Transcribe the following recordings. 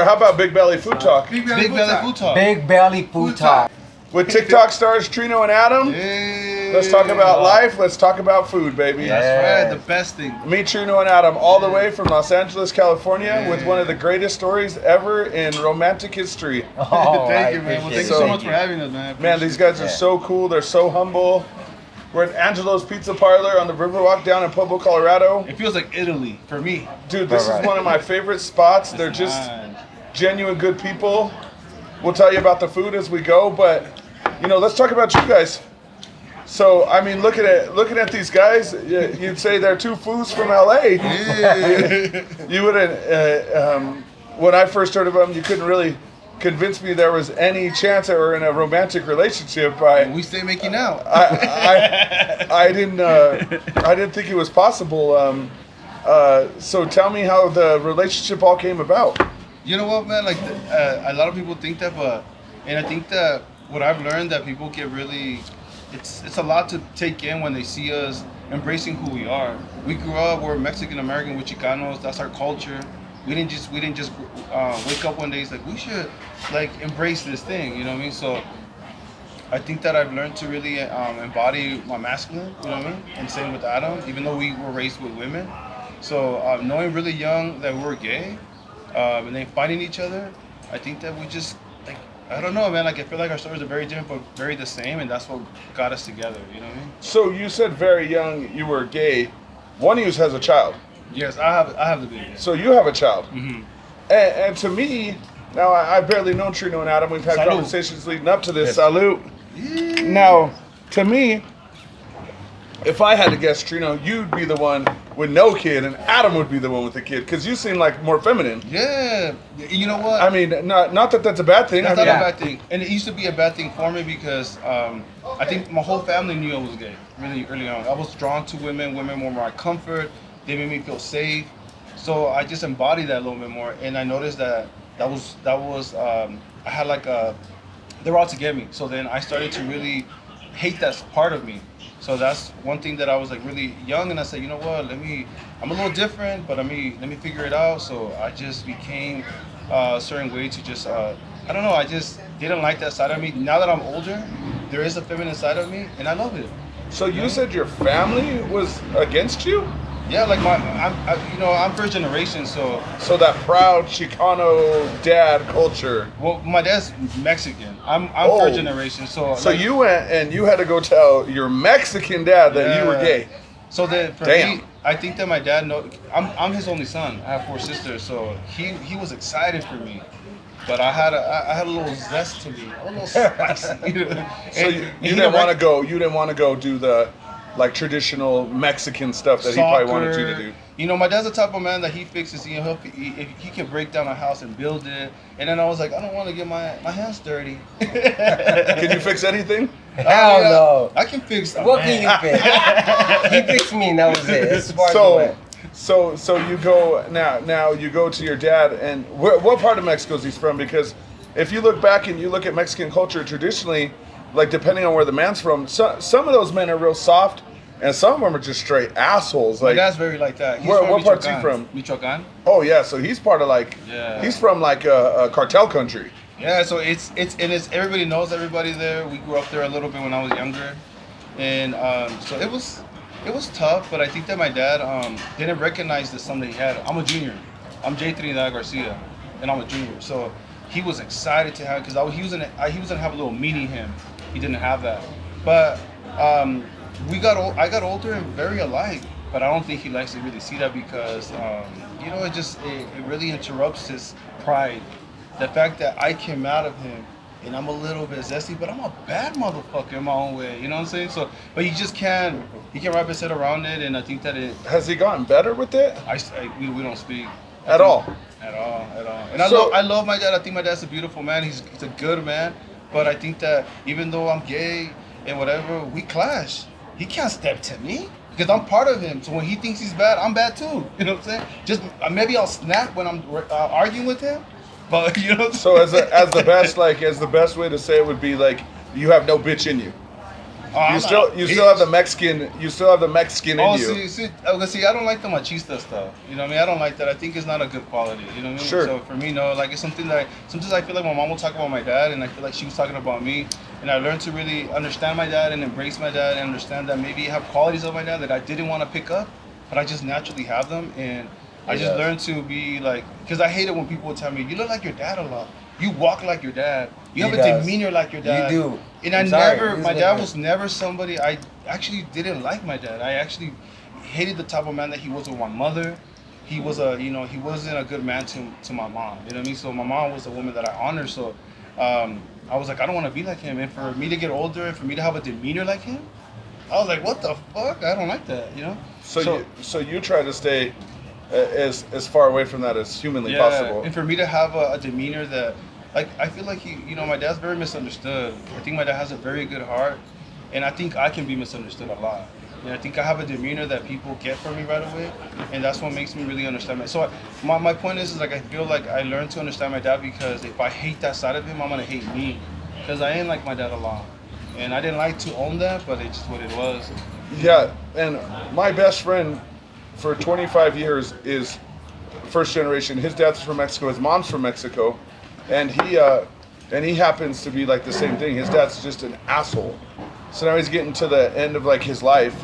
Or how about Big Belly Food Talk? Big Belly Food Talk. Big Belly Food Talk. With TikTok stars Trino and Adam. Hey. Let's talk about life. Let's talk about food, baby. That's right. The best thing. Meet Trino and Adam all the way from Los Angeles, California, with one of the greatest stories ever in romantic history. Oh, Thank you, man. Well, thank you so much for having us, man. Man, these guys are so cool. They're so humble. We're at Angelo's Pizza Parlor on the Riverwalk down in Pueblo, Colorado. It feels like Italy for me. Dude, this is one of my favorite spots. They're just genuine good people. We'll tell you about the food as we go, but you know, let's talk about you guys. So, I mean, looking at these guys, you'd say they're two foos from LA. You wouldn't. When I first heard of them, you couldn't really convince me there was any chance that we're in a romantic relationship. We stay making out. I didn't think it was possible. So tell me how the relationship all came about. You know what, man? Like a lot of people think that, and I think that what I've learned that people get really, it's a lot to take in when they see us embracing who we are. We grew up, we're Mexican American, we're Chicanos. That's our culture. We didn't just wake up one day. It's like we should like embrace this thing. You know what I mean? So I think that I've learned to really embody my masculine. You know what I mean? And same with Adam, even though we were raised with women. So knowing really young that we're gay, and then finding each other, I think that we just like, I don't know, man. Like I feel like our stories are very different, but very the same, and that's what got us together. You know what I mean? So you said very young you were gay. One of you has a child. Yes, I have the baby. So you have a child. Mm-hmm. And to me, now I've barely known Trino and Adam. We've had conversations leading up to this. Yes. Salute. Yeah. Now, to me, if I had to guess, Trino, you'd be the one with no kid, and Adam would be the one with the kid, because you seem like more feminine. Yeah. You know what? I mean, not that that's a bad thing. That's not a bad thing. And it used to be a bad thing for me because I think my whole family knew I was gay really early on. I was drawn to women. Women were my comfort. They made me feel safe. So I just embodied that a little bit more. And I noticed that I had like they were out to get me. So then I started to really hate that part of me. So that's one thing that I was like really young, and I said, you know what, I'm a little different, but let me figure it out. So I just became a certain way to just, I don't know, I just didn't like that side of me. Now that I'm older, there is a feminine side of me, and I love it. So you said your family was against you? Yeah, like I'm first generation, so. So that proud Chicano dad culture. Well, my dad's Mexican. I'm first generation, so. So like, you went and you had to go tell your Mexican dad that you were gay. So that for me, I think that my dad I'm his only son. I have 4 sisters, so he was excited for me. But I had a little zest to me, a little spicy. So you didn't want to go. You didn't want to go do the traditional Mexican stuff that he probably wanted you to do. You know, my dad's the type of man that he fixes. He can break down a house and build it. And then I was like, I don't want to get my hands dirty. Can you fix anything? Hell no. I can fix. What can you fix? He fixed me, and that was it. As far as the way. So you go now you go to your dad, and what part of Mexico is he from? Because if you look back and you look at Mexican culture traditionally, like depending on where the man's from, some of those men are real soft, and some of them are just straight assholes. Like, my dad's very like that. What part's he from? Michoacan. Oh yeah, so he's part of he's from like a cartel country. Yeah, so it's everybody knows everybody there. We grew up there a little bit when I was younger, and so it was tough. But I think that my dad didn't recognize the son that he had. I'm a junior. I'm J. Trinidad Garcia, and I'm a junior. So he was excited to have, because he was gonna have a little mini him. He didn't have that, but I got older and very alike. But I don't think he likes to really see that because it really interrupts his pride. The fact that I came out of him and I'm a little bit zesty, but I'm a bad motherfucker in my own way. You know what I'm saying? So, but he can't wrap his head around it, and I think that it has he gotten better with it. We don't speak at all. And I love my dad. I think my dad's a beautiful man. He's a good man. But I think that even though I'm gay and whatever, we clash. He can't step to me because I'm part of him. So when he thinks he's bad, I'm bad too. You know what I'm saying? Just maybe I'll snap when I'm arguing with him. But you know. So as the best way to say it would be like you have no bitch in you. I'm you still have the Mexican in you. See, I don't like the machista stuff. You know what I mean? I don't like that. I think it's not a good quality. You know what I mean? Sure. So for me, no, like it's something that sometimes I feel like my mom will talk about my dad, and I feel like she was talking about me, and I learned to really understand my dad and embrace my dad, and understand that maybe I have qualities of my dad that I didn't want to pick up, but I just naturally have them, and I just learned to be like, because I hate it when people will tell me, you look like your dad a lot. You walk like your dad. You have a demeanor like your dad. You do. And my dad was never somebody, I actually didn't like my dad. I actually hated the type of man that he was with my mother. He was he wasn't a good man to my mom. You know what I mean? So my mom was a woman that I honor. So I was like, I don't want to be like him. And for me to get older and for me to have a demeanor like him, I was like, what the fuck? I don't like that, you know? So you try to stay as far away from that as humanly possible. And for me to have a demeanor that, like, I feel like my dad's very misunderstood. I think my dad has a very good heart, and I think I can be misunderstood a lot. And I think I have a demeanor that people get from me right away, and that's what makes me really understand my. So my point is like I feel like I learned to understand my dad because if I hate that side of him, I'm gonna hate me, because I ain't like my dad a lot, and I didn't like to own that, but it's just what it was. Yeah, and my best friend for 25 years is first generation. His dad's from Mexico, his mom's from Mexico, and he happens to be like the same thing. His dad's just an asshole. So now he's getting to the end of like his life.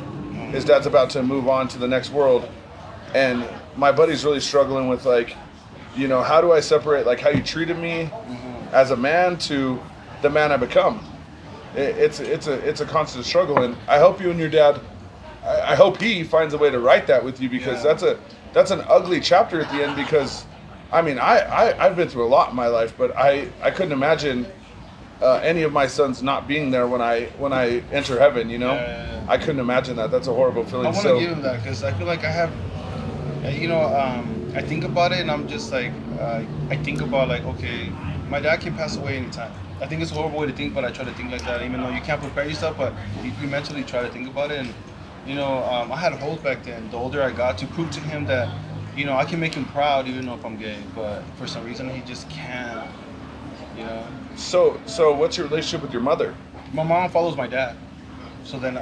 His dad's about to move on to the next world, and my buddy's really struggling with like, how do I separate like how you treated me as a man to the man I become? It's a constant struggle, and I hope you and your dad, I hope he finds a way to write that with you, because that's an ugly chapter at the end. Because I mean, I've been through a lot in my life, but I couldn't imagine any of my sons not being there when I enter heaven. I couldn't imagine that. That's a horrible feeling. I want to give him that because I feel like I have, I think about it and I'm just like, I think about like, okay, my dad can pass away anytime. I think it's a horrible way to think, but I try to think like that, even though you can't prepare yourself, but you mentally try to think about it. And I had hope back then. The older I got, to prove to him that, I can make him proud even though if I'm gay, but for some reason he just can't. So what's your relationship with your mother? My mom follows my dad, so then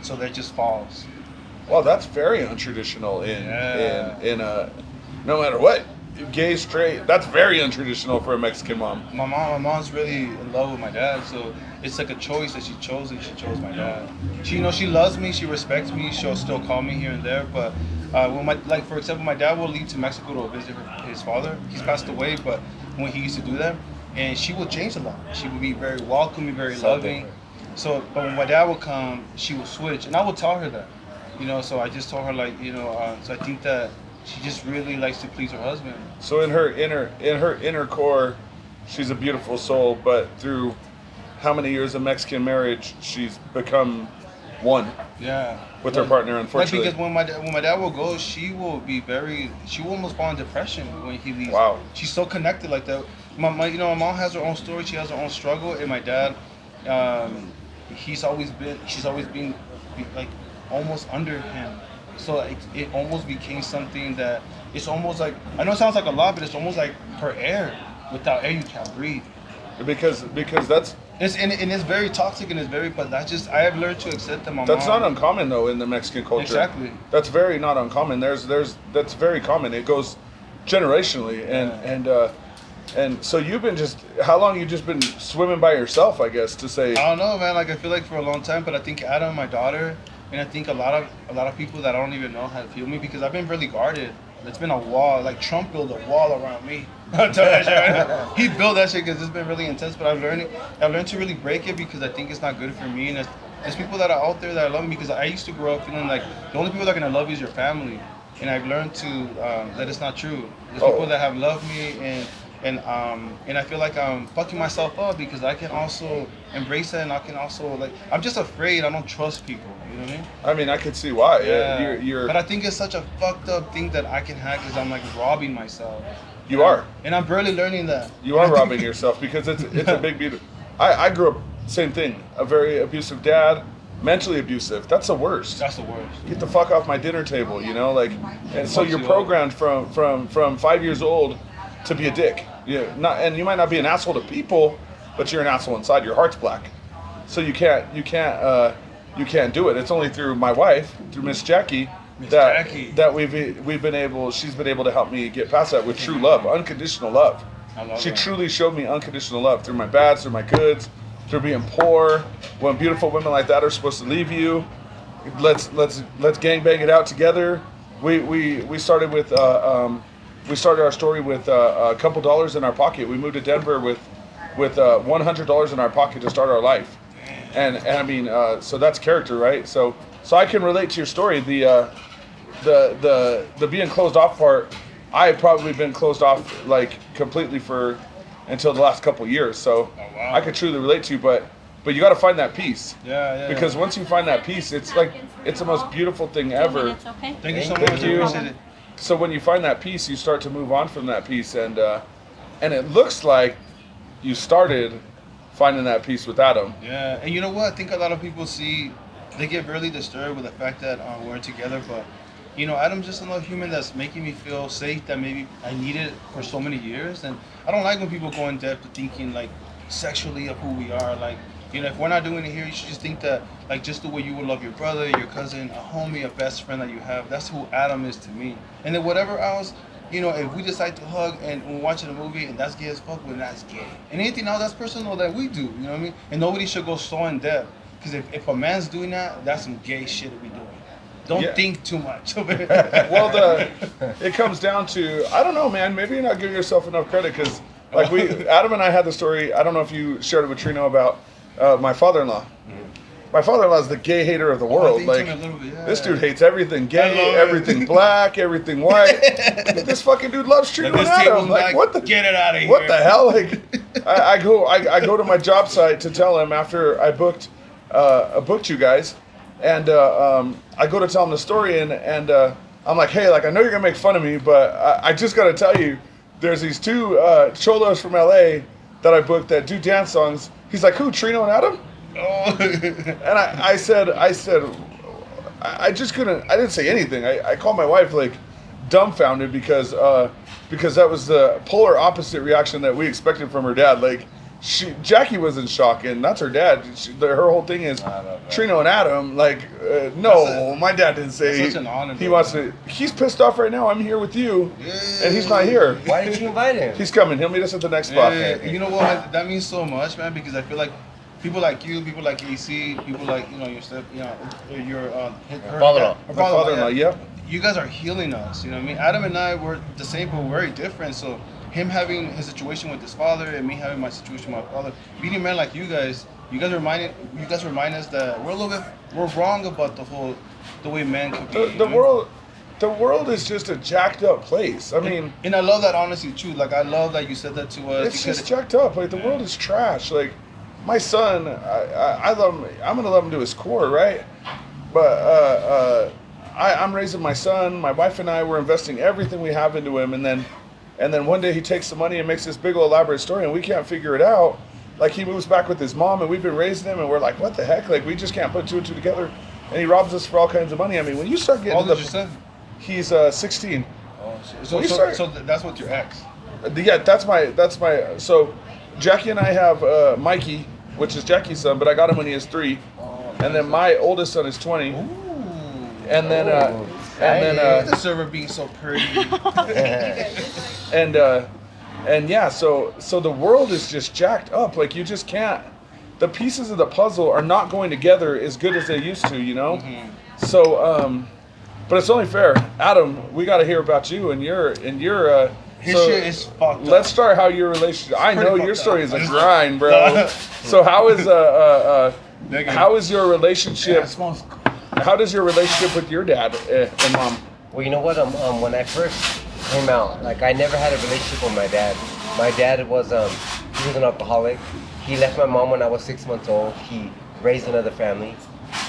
so that just falls. Well, that's very untraditional in no matter what, gay, straight. That's very untraditional for a Mexican mom. My mom's really in love with my dad, so it's like a choice that she chose, and she chose my dad. She loves me, she respects me. She'll still call me here and there, but for example, my dad will leave to Mexico to visit his father. He's passed away, but when he used to do that, and she would change a lot. She would be very welcoming, very loving. So, but when my dad would come, she would switch, and I would tell her that. So I just told her so I think that she just really likes to please her husband. So in her inner core, she's a beautiful soul, but through how many years of Mexican marriage, she's become one. Yeah. With her partner, unfortunately. Because when my dad will go, she will almost fall in depression when he leaves. Wow. She's so connected like that. My mom has her own story. She has her own struggle, and my dad, she's always been like almost under him. So it almost became something that it's almost like, I know it sounds like a lot, but it's almost like her air. Without air, you can't breathe. Because that's. It's very toxic, and it's very, but I have learned to accept that my That's mom. not uncommon though in the Mexican culture. Exactly. That's very not uncommon. That's very common. It goes generationally, and so how long you just been swimming by yourself, I guess, to say. I don't know, man. Like I feel like for a long time, but I think Adam, my daughter, and I think a lot of people that I don't even know how to feel me, because I've been really guarded. It's been a wall. Like Trump built a wall around me. I'll tell you that shit right now. He built that shit because it's been really intense. But I've learned to really break it, because I think it's not good for me. And there's people that are out there that love me, because I used to grow up feeling like the only people that are gonna love you is your family. And I've learned to that it's not true. There's people that have loved me, and I feel like I'm fucking myself up, because I can also embrace that, and I can also I'm just afraid. I don't trust people. You know what I mean? I mean, I can see why. Yeah. You're. But I think it's such a fucked up thing that I can have, because I'm like robbing myself. You are. And I'm barely learning that. You are robbing yourself, because it's a big beat. I grew up same thing. A very abusive dad, mentally abusive. That's the worst. That's the worst. Get the fuck off my dinner table, And so you're programmed from 5 years old to be a dick. And you might not be an asshole to people, but you're an asshole inside. Your heart's black. So you can't you can't do it. It's only through my wife, through Miss Jackie, that we've been able. She's been able to help me get past that with true love, unconditional love. She truly showed me unconditional love through my bads, through my goods, through being poor. When beautiful women like that are supposed to leave you, let's gangbang it out together. We started with we started our story with a couple dollars in our pocket. We moved to Denver with $100 in our pocket to start our life, and I mean, so that's character, right? So I can relate to your story. The being closed off part, I had probably been closed off like completely until the last couple years. So I could truly relate to you, but you got to find that peace. Yeah. Because once you find that peace, it's the most beautiful thing ever. Okay. Thank you so much. you. I appreciate it. So when you find that peace, you start to move on from that peace, and it looks like you started finding that peace with Adam. Yeah, and you know what? I think a lot of people they get really disturbed with the fact that we're together, but you know, Adam's just another human that's making me feel safe that maybe I needed for so many years. And I don't like when people go in depth to thinking like sexually of who we are. Like, you know, if we're not doing it here, you should just think that like just the way you would love your brother, your cousin, a homie, a best friend that you have. That's who Adam is to me. And then whatever else, you know, if we decide to hug and we're watching a movie and that's gay as fuck, well, that's gay. And anything else, that's personal that we do. You know what I mean? And nobody should go so in depth. Because if a man's doing that, that's some gay shit to be doing. Don't think too much of it. Well, it comes down to, I don't know, man. Maybe you're not giving yourself enough credit because, like, Adam and I had the story. I don't know if you shared it with Trino about my father-in-law. Mm-hmm. My father-in-law is the gay hater of the world. Like, this dude hates everything gay, everything black, everything white. This fucking dude loves Trino and Adam. Like, what the? Get it out of here. What the hell? Like, I go to my job site to tell him after I booked you guys. And I go to tell him the story, and I'm like, hey, like, I know you're gonna make fun of me, but I just gotta tell you, there's these two cholos from LA that I booked that do dance songs. He's like, who, Trino and Adam? Oh. And I said, I just couldn't. I didn't say anything. I called my wife like dumbfounded because that was the polar opposite reaction that we expected from her dad. Like. Jackie was in shock, and that's her dad. Her whole thing is Trino and Adam. Like, no, my dad didn't say such an honor, he wants to. He's pissed off right now. I'm here with you, and he's not here. Why didn't you invite him? He's coming. He'll meet us at the next spot. You know what? That means so much, man. Because I feel like people like you, people like AC, people like your father-in-law. Yep. You guys are healing us. You know what I mean? Adam and I were the same, but very different. So. Him having his situation with his father and me having my situation with my father, meeting men like you guys remind us that we're wrong about the way men could be. The world is just a jacked up place. I mean, and I love that honesty too. Like I love that you said that to us. It's just jacked up. Like the world is trash. Like my son, I love him. I'm gonna love him to his core, right? But I'm raising my son. My wife and I were investing everything we have into him, and then one day he takes the money and makes this big old elaborate story, and we can't figure it out. Like he moves back with his mom, and we've been raising him, and we're like, what the heck? Like we just can't put two and two together. And he robs us for all kinds of money. I mean, when you start getting how old is your son? He's 16. Oh, shit. So that's what your ex? Yeah, that's my. So Jackie and I have Mikey, which is Jackie's son, but I got him when he was 3, and then my oldest son is 20. Ooh. And then the server being so pretty. and yeah, so the world is just jacked up. Like you just can't. The pieces of the puzzle are not going together as good as they used to, you know. Mm-hmm. So, but it's only fair, Adam. We got to hear about you and your. His shit is fucked up. Let's start how your relationship. I know your story is a grind, bro. So how is your relationship? Yeah, how does your relationship with your dad and mom? Well, you know what? When I first came out, like I never had a relationship with my dad. My dad was he was an alcoholic. He left my mom when I was 6 months old. He raised another family,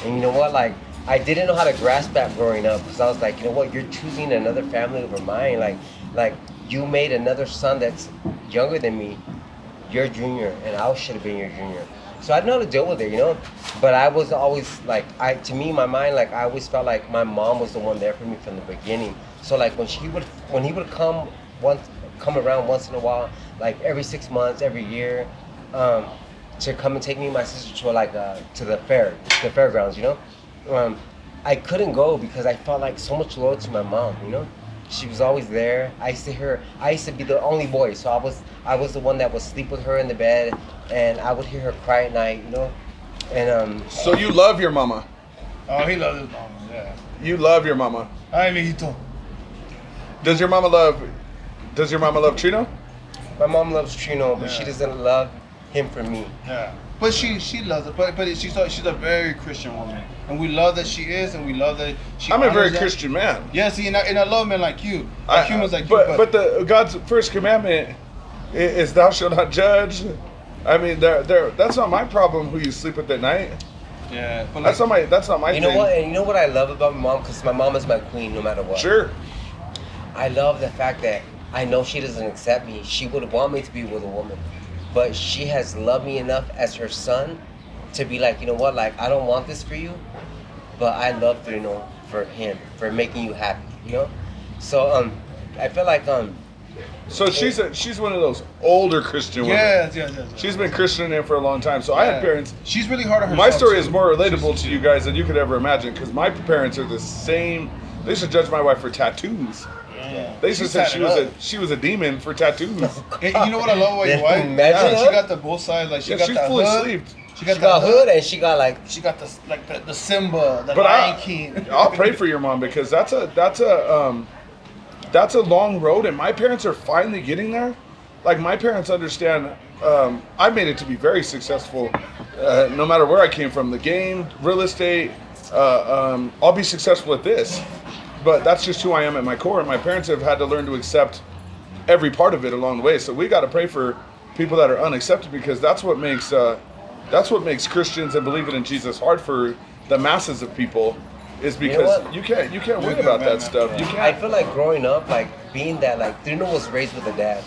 and you know what? Like I didn't know how to grasp that growing up because I was like, you know what? You're choosing another family over mine. Like you made another son that's younger than me, your junior, and I should have been your junior. So I didn't know how to deal with it, you know. But I was always like, to me, in my mind, like I always felt like my mom was the one there for me from the beginning. So like when he would come around once in a while, like every 6 months, every year, to come and take me and my sister to like to the fairgrounds, you know. I couldn't go because I felt like so much loyalty to my mom, you know. She was always there. I used to be the only boy, so I was the one that would sleep with her in the bed, and I would hear her cry at night, you know. And So you love your mama. Oh, he loves his mama. Yeah. You love your mama. Ay, mijito. Does your mama love Trino? my mom loves Trino, but Yeah. she doesn't love him for me. Yeah. But she loves it. But she's a very Christian woman, and we love that she is, and we love that she. I'm a very honors that. Christian man. Yeah, see, and I love men like you, like humans like but, you. But the God's first commandment is thou shalt not judge. I mean, that's not my problem who you sleep with at night. yeah, but That's not my You thing. know what? And you know what I love about my mom? Because my mom is my queen, no matter what. Sure. I love the fact that I know she doesn't accept me. She would want me to be with a woman, but she has loved me enough as her son to be like, you know what? Like, I don't want this for you, but I love Trino for him, for making you happy. You know. So I feel like So she's one of those older Christian women. yes. She's been Christian in for a long time. So I had parents. She's really hard on herself. My story too. is more relatable She's- to you guys than you could ever imagine because my parents are the same. They used to judge my wife for tattoos. Yeah. They used to She's say tatted up. she was a demon for tattoos. Hey, you know what I love about your Yeah, wife? imagine She her. got the both sides. Like she Yeah, got she's the fully hood. sleeved. She she got hood and she got like. She got the Simba, the But Lion King. I'll pray for your mom because that's a long road, and my parents are finally getting there. Like my parents understand. I made it to be very successful, no matter where I came from. The game, real estate. I'll be successful at this, but that's just who I am at my core. And my parents have had to learn to accept every part of it along the way. So we got to pray for people that are unaccepted because that's what makes Christians and believing in Jesus hard for the masses of people. Is because what? you can't worry good about man, that man. stuff. You I can't. feel like growing up, like being that, like Trino was raised with a dad.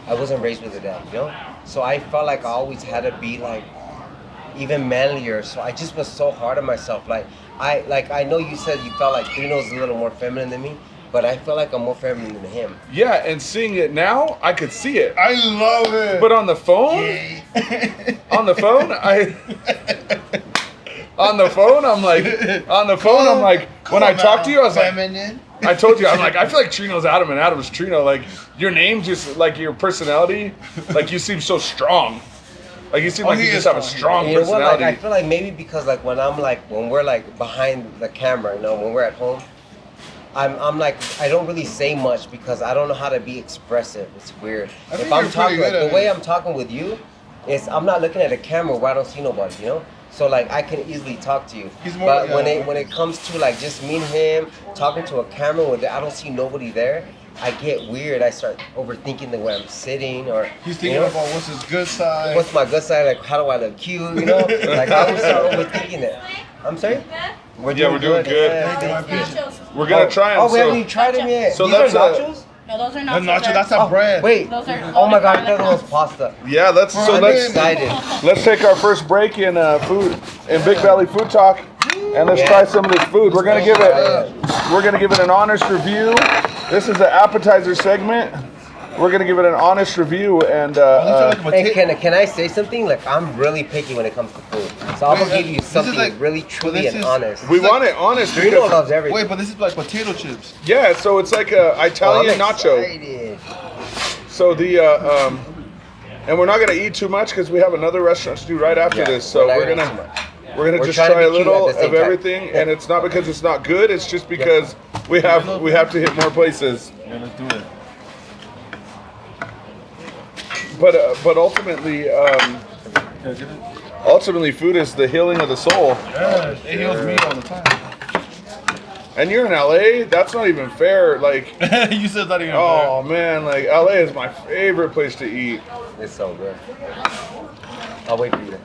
I wasn't raised with a dad, you know. So I felt like I always had to be like even manlier. So I just was so hard on myself. I know you said you felt like Trino's a little more feminine than me, but I feel like I'm more feminine than him. Yeah, and seeing it now, I could see it. I love it. But on the phone, on the phone, I'm like, when I talk to you, I was like, feminine. I told you, I'm like, I feel like Trino's Adam and Adam's Trino. Like, your name just, like, your personality, like, you seem so strong. Like, you seem like he you is just have a strong. strong You know what? Like personality. I feel like maybe because like when we're like behind the camera, you know, when we're at home, I'm like I don't really say much because I don't know how to be expressive. It's weird. I think If I'm you're talking pretty like good at the way it. I'm talking with you, is I'm not looking at a camera where I don't see nobody, you know. So like I can easily talk to you. He's more- but yeah. when it comes to like just me and him talking to a camera where I don't see nobody there, I get weird. I start overthinking the way I'm sitting or He's you thinking know, about what's his good side. what's my good side? Like, how do I look cute? You know, like I always start overthinking it. I'm sorry. We're doing good. Yeah, Thank you. thank you. Nachos. We're going to try them. Oh, we haven't even tried them yet. So These that's, are nachos. No, those are The nachos. nacho, that's a bread. Wait. Those are Oh my God, I loaded thought it was garlic pasta. Yeah, let's I'm excited. let's take our first break in food in Big Belly Food Talk, and let's Yeah. try some of this food. We're gonna give it an honest review. This is the appetizer segment. We're gonna give it an honest review, and Hey, can I say something? Like, I'm really picky when it comes to food. So I'm gonna give you this is something like- really, truly, this and is- honest. we want it honest Trino because loves everything. Wait, but this is like potato chips. yeah. So it's like a Italian I'm nacho. excited. So the and we're not gonna eat too much because we have another restaurant to do right after Yeah, this. So not we're gonna gonna eat too much. we're gonna We're just trying to try a be cute little at the same of time. everything, and it's not because it's not good. It's just because we have to hit more places. Yeah, let's do it. But ultimately, food is the healing of the soul. Yeah, it heals me all the time. And you're in LA. That's not even fair. Like, You said that again. oh man, like LA is my favorite place to eat. It's so good. I'll wait for you.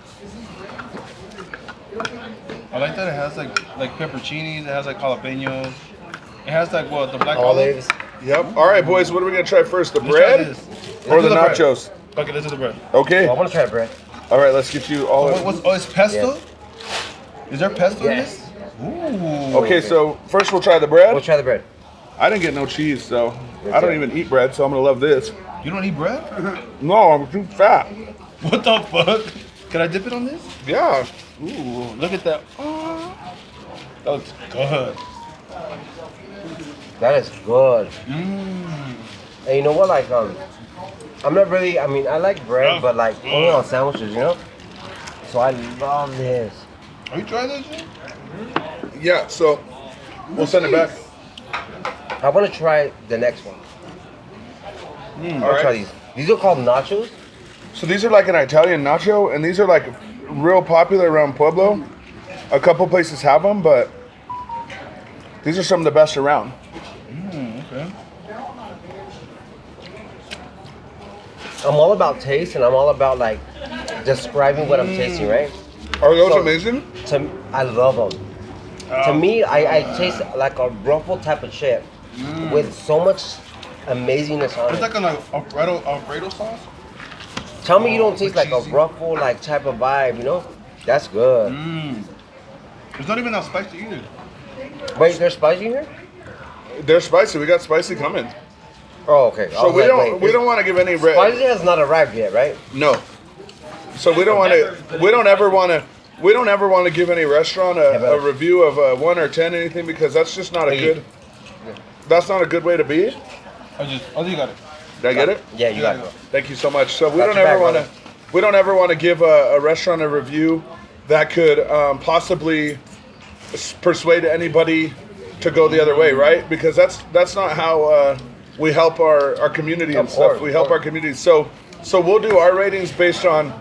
I like that it has like pepperoncinis. It has like jalapenos. It has like what the black Olives. Yep. All right, boys. What are we gonna try first? The Let's try bread this. or Let's the do bread. nachos? Okay, this is the bread. Okay. I want to try bread. All right. Let's get you all. It's pesto? Is there pesto Yes. in this? Ooh. Okay. So first we'll try the bread. We'll try the bread. I didn't get no cheese, so Good I don't job. even eat bread. So I'm gonna love this. You don't eat bread? No, I'm too fat. What the fuck? Can I dip it on this? Yeah. Ooh, look at that. Oh, that looks good. That is good. Mmm. And you know what? Like I'm not really. I mean, I like bread, but like only on sandwiches, you know. So I love this. Are you trying this yet? Yeah. So we'll send it back. I want to try the next one. All I'll try right. these. These are called nachos. So these are like an Italian nacho, and these are like real popular around Pueblo. A couple places have them, but these are some of the best around. Okay. I'm all about taste, and I'm all about like describing what I'm tasting, right? Are those So- amazing? I love them. To me, I taste like a ruffle type of chip with so much amazingness on It's it. like an Alfredo sauce. Tell me you don't taste with like a cheesy. ruffle like type of vibe, you know? That's good. Mmm. It's not even that spicy either. Wait, there's spicy in here? They're spicy. We got spicy coming. Oh, okay. I So was we like, don't wait, we don't want to give any Spicy has not arrived yet, right? no. So we don't want to. We don't ever want to. We don't ever want to give any restaurant a review of a 1 or 10 anything because that's just not a good. That's not a good way to be. Oh, you got it. Did I get it? Yeah, you got it. Thank you so much. So we Got don't your ever back, want to. brother. We don't ever want to give a restaurant a review that could possibly persuade anybody to go the other way, right? Because that's not how we help our community and Of stuff. course, We of help our course. community. So we'll do our ratings based on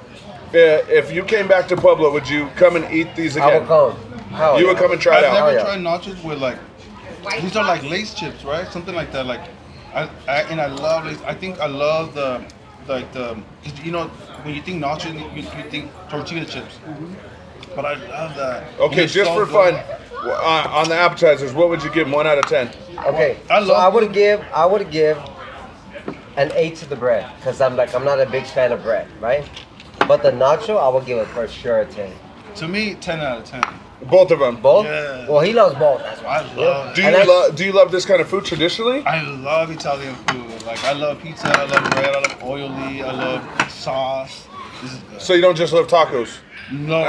if you came back to Pueblo, would you come and eat these I will again? come. Hell You yeah. would come and try it I've out. never yeah. tried nachos with like these are like Lay's chips, right? Something like that. Like I love Lay's. I think I love the 'cause you know when you think nachos you think tortilla chips. But I love that. And Okay, it's just so for fun, good. on the appetizers, what would you give 1 out of 10? Okay, I so love I would food. give an 8 to the bread because I'm not a big fan of bread, right? But the nacho, I will give it for sure a 10. To me, 10 out of 10. Both of them. Both? Yeah. Well, he loves both. That's why. I love Do it. you And I- do you love this kind of food traditionally? I love Italian food. Like I love pizza, I love bread, I love oily, I love sauce. This is good. So you don't just love tacos? No.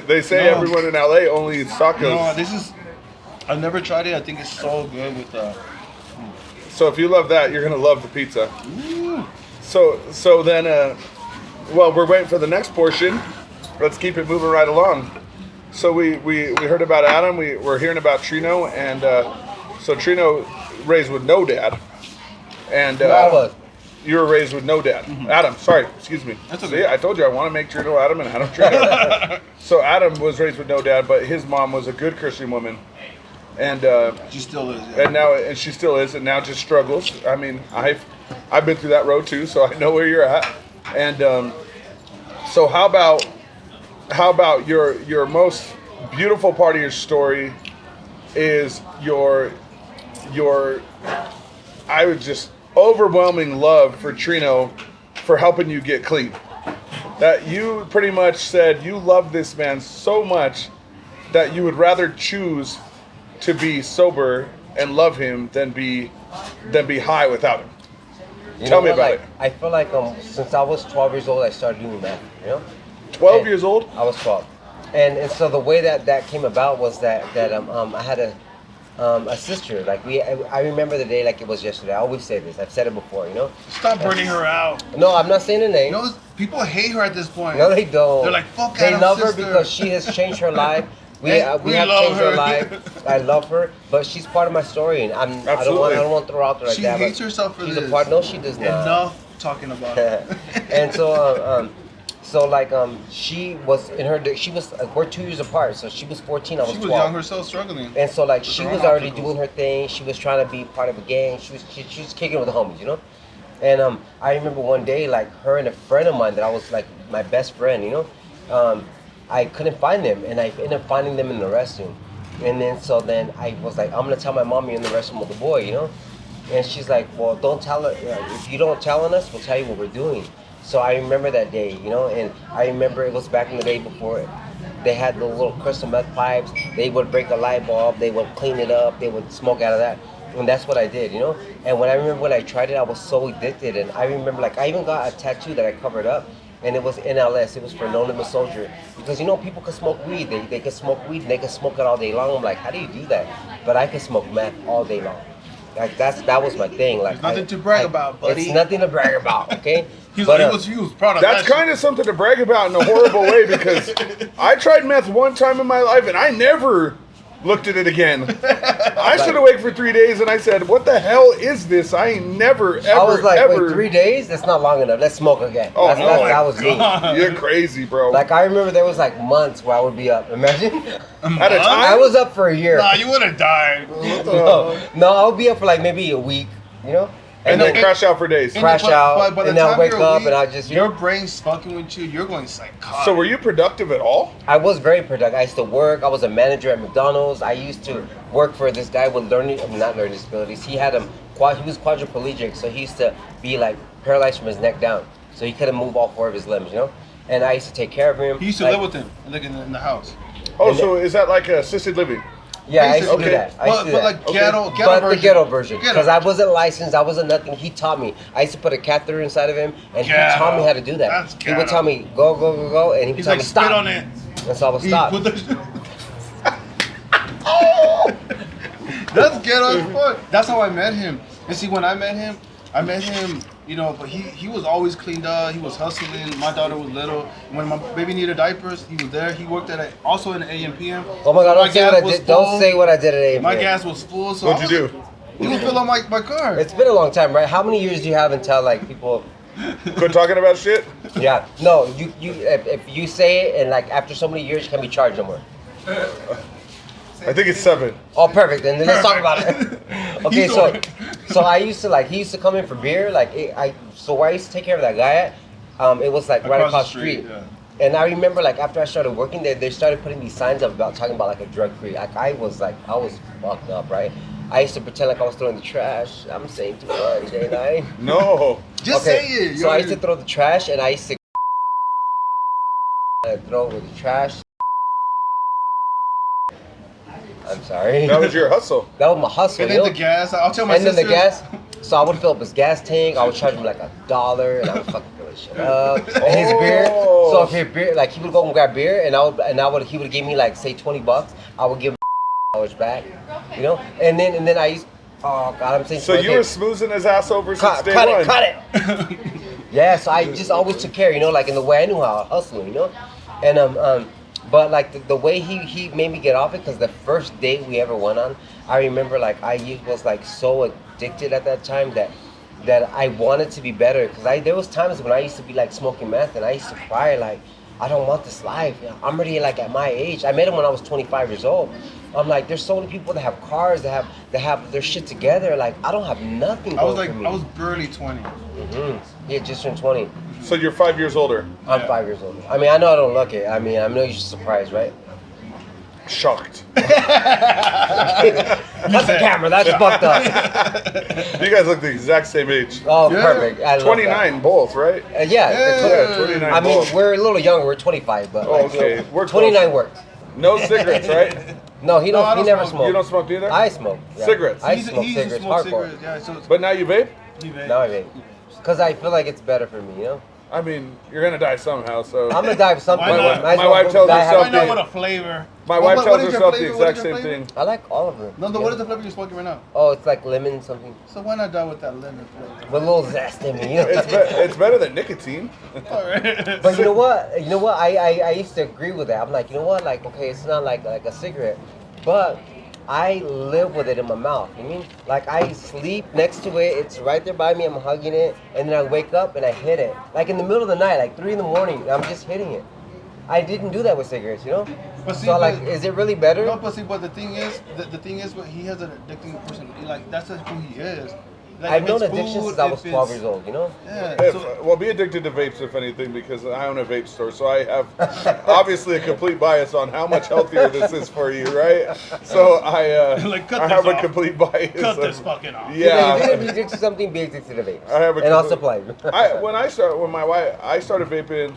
They say No. everyone in LA only eats tacos. No, this is. I've never tried it. I think it's so good with So if you love that, you're gonna love the pizza. Ooh. So then, well, we're waiting for the next portion. Let's keep it moving right along. So we heard about Adam. We're hearing about Trino, and so Trino raised with no dad, and I was. you were raised with no dad. Adam, sorry, excuse me. That's okay. See, I told you I want to make Trino Adam and Adam Trino. So Adam was raised with no dad, but his mom was a good Christian woman, and She still is. Yeah. and now and she still is, and now just struggles. I mean, I've been through that road too, so I know where you're at. And so how about your most beautiful part of your story is your I would just overwhelming love for Trino for helping you get clean. That you pretty much said you love this man so much that you would rather choose to be sober and love him than be high without him. Tell me about it. I feel like since I was 12 years old, I started doing that. You know, 12 And years old? I was 12, and so the way that came about was that I had a sister. Like I remember the day like it was yesterday. I always say this. I've said it before. You know. Stop burning her out. No, I'm not saying a name. You know, people hate her at this point. No, they don't. They're like, fuck They Adam's love her sister. because she has changed her life. We Hey, have we changed love her her. life. I love her, but she's part of my story, and I don't Absolutely. want to throw her out there like She that. hates but herself for she's this. a part. No, she does not. Enough talking about it. And so she was in her. She was. We're 2 years apart, so she was 14. I was She 12. was young herself, struggling. And so like With she her was own already obstacles. doing her thing. She was trying to be part of a gang. She was kicking with the homies, you know. And I remember one day like her and a friend of mine that I was like my best friend, you know. I couldn't find them, and I ended up finding them in the restroom. And then I was like, I'm gonna tell my mom you're in the restroom with the boy, you know. And she's like, well, don't tell her. If you don't tell us, we'll tell you what we're doing. So I remember that day, you know, and I remember it was back in the day before they had the little crystal meth pipes. They would break a light bulb, they would clean it up, they would smoke out of that. And that's what I did, you know. And when I remember when I tried it, I was so addicted. And I remember, like, I even got a tattoo that I covered up, and it was NLS. It was for No Limit Soldier, because you know people can smoke weed. They can smoke weed and they can smoke it all day long. I'm like, how do you do that? But I can smoke meth all day long. Like that was my thing. Like There's nothing to brag about, buddy. It's nothing to brag about, okay? He was proud of that. That's kind of something to brag about in a horrible way, because I tried meth one time in my life and I never looked at it again. I should have waited for 3 days and I said, what the hell is this? I ain't never, ever, I was like, ever. wait, 3 days? That's not long enough. Let's smoke again. Oh, That was me. You're crazy, bro. Like, I remember there was like months where I would be up. Imagine. At a time? I was up for a year. Nah, you would have died. No, I would be up for like maybe a week, you know? And then crash out for days. Crash out, by the and then time wake you're up weak, and I just... your brain's fucking with you, you're going psychotic. So were you productive at all? I was very productive. I used to work. I was a manager at McDonald's. I used to work for this guy with not learning disabilities. He had he was quadriplegic, so he used to be like paralyzed from his neck down. So he couldn't move all 4 of his limbs, you know? And I used to take care of him. He used to live with him, like in the house. Oh, so is that like assisted living? Yeah, I used to do Okay. that. But like ghetto But version. the ghetto version, Ghetto. because I wasn't licensed, I wasn't nothing. He taught me. I used to put a catheter inside of him, and he taught me how to do that. That's He would ghetto. tell me go, go, go, go, and he would He's tell like, me stop. spit on it. And so I would He stop. put the- That's ghetto as fuck. That's how I met him. And see, when I met him, you know, but he was always cleaned up. He was hustling. My daughter was little. When my baby needed diapers, he was there. He worked also in the AM PM. Oh my God! My Don't say gas what I was did. Don't full. say what I did at AM. My gas was full. So What'd you do? He would fill up my car. It's been a long time, right? How many years do you have until like people? Quit talking about shit? Yeah. No. You. If you say it and like after so many years, you can't be charged no more. I think it's 7. Oh, perfect. Then let's talk about it. Okay, He's so over it. I used to he used to come in for beer. So where I used to take care of that guy at, it was like right across the street. Yeah. And I remember like after I started working there, they started putting these signs up about talking about like a drug free. Like I was fucked up, right? I used to pretend like I was throwing the trash. I'm saying too much, ain't I? No. Just say it. So I used to throw the trash, and I used to throw with the trash. I'm sorry. That was your hustle. That was my hustle. And you then know? the gas. I'll tell my And then sisters. the gas. So I would fill up his gas tank. I would charge him like $1, and I would fucking fill his shit up. And his beer. So if his beer, like he would go and grab beer, he would give me like say $20. I would give him $dollars back, you know. And then I used. Oh God, I'm saying. So you were smoozing his ass over since day one. Cut it. Yeah, so I just always took care, you know, like in the way I knew how to hustle, you know, and but like the way he made me get off it, because the first date we ever went on, I remember like I was like so addicted at that time that I wanted to be better, because there was times when I used to be like smoking meth and I used to cry like I don't want this life. You know, I'm already like at my age. I met him when I was 25 years old. I'm like, there's so many people that have cars, that have their shit together. Like I don't have nothing. I was barely 20. Yeah, just turned 20. So you're 5 years older. I'm 5 years old. I mean, I know I don't look it. I mean, I know you're surprised, right? Shocked. That's the camera. That's fucked up. You guys look the exact same age. Oh, Yeah. perfect. I love 29 both, right? that. Yeah. Yeah, 29 I mean, both. we're a little younger. We're 25, but Oh, okay. We're 29 close. works. No cigarettes, right? No, he No, I don't. He don't never smoke. smoked. You don't smoke either? I smoke. Yeah. Cigarettes. I He smoke used to cigarettes. smoke Hardcore. cigarettes. Yeah, so But now you vape? Now I vape. Because I feel like it's better for me, you know? I mean, you're gonna die somehow, so. I'm gonna die of something. Why not? Might as My well wife go tells die herself happy. why not with a flavor? My What- wife what tells is your herself the flavor? What exact is your same flavor? thing. I like all of them. No, yeah. what is the flavor you're smoking right now? Oh, it's like lemon something. So why not die with that lemon flavor? With a little zest in me, you know? It's better than nicotine. All right. But you know what? I used to agree with that. I'm like, you know what? Like, okay, it's not like a cigarette, but I live with it in my mouth. You mean? Like I sleep next to it. It's right there by me. I'm hugging it, and then I wake up and I hit it. Like in the middle of the night, like 3 a.m. I'm just hitting it. I didn't do that with cigarettes, you know. But see, So like, but- is it really better? No, but see, but the thing is, what he has an addicting person. Like that's just who he is. Like, I've if known it's addiction food, since I was if 12 it's- years old, you know. Yeah. So, Well, be addicted to vapes, if anything, because I own a vape store, so I have obviously a complete bias on how much healthier this is for you, right? So Like, cut I this have a off. complete bias. cut of- this fucking off. If you're gonna Yeah. be addicted to something, be addicted to the vapes. I have a and I'll complete- supply. When I started vaping,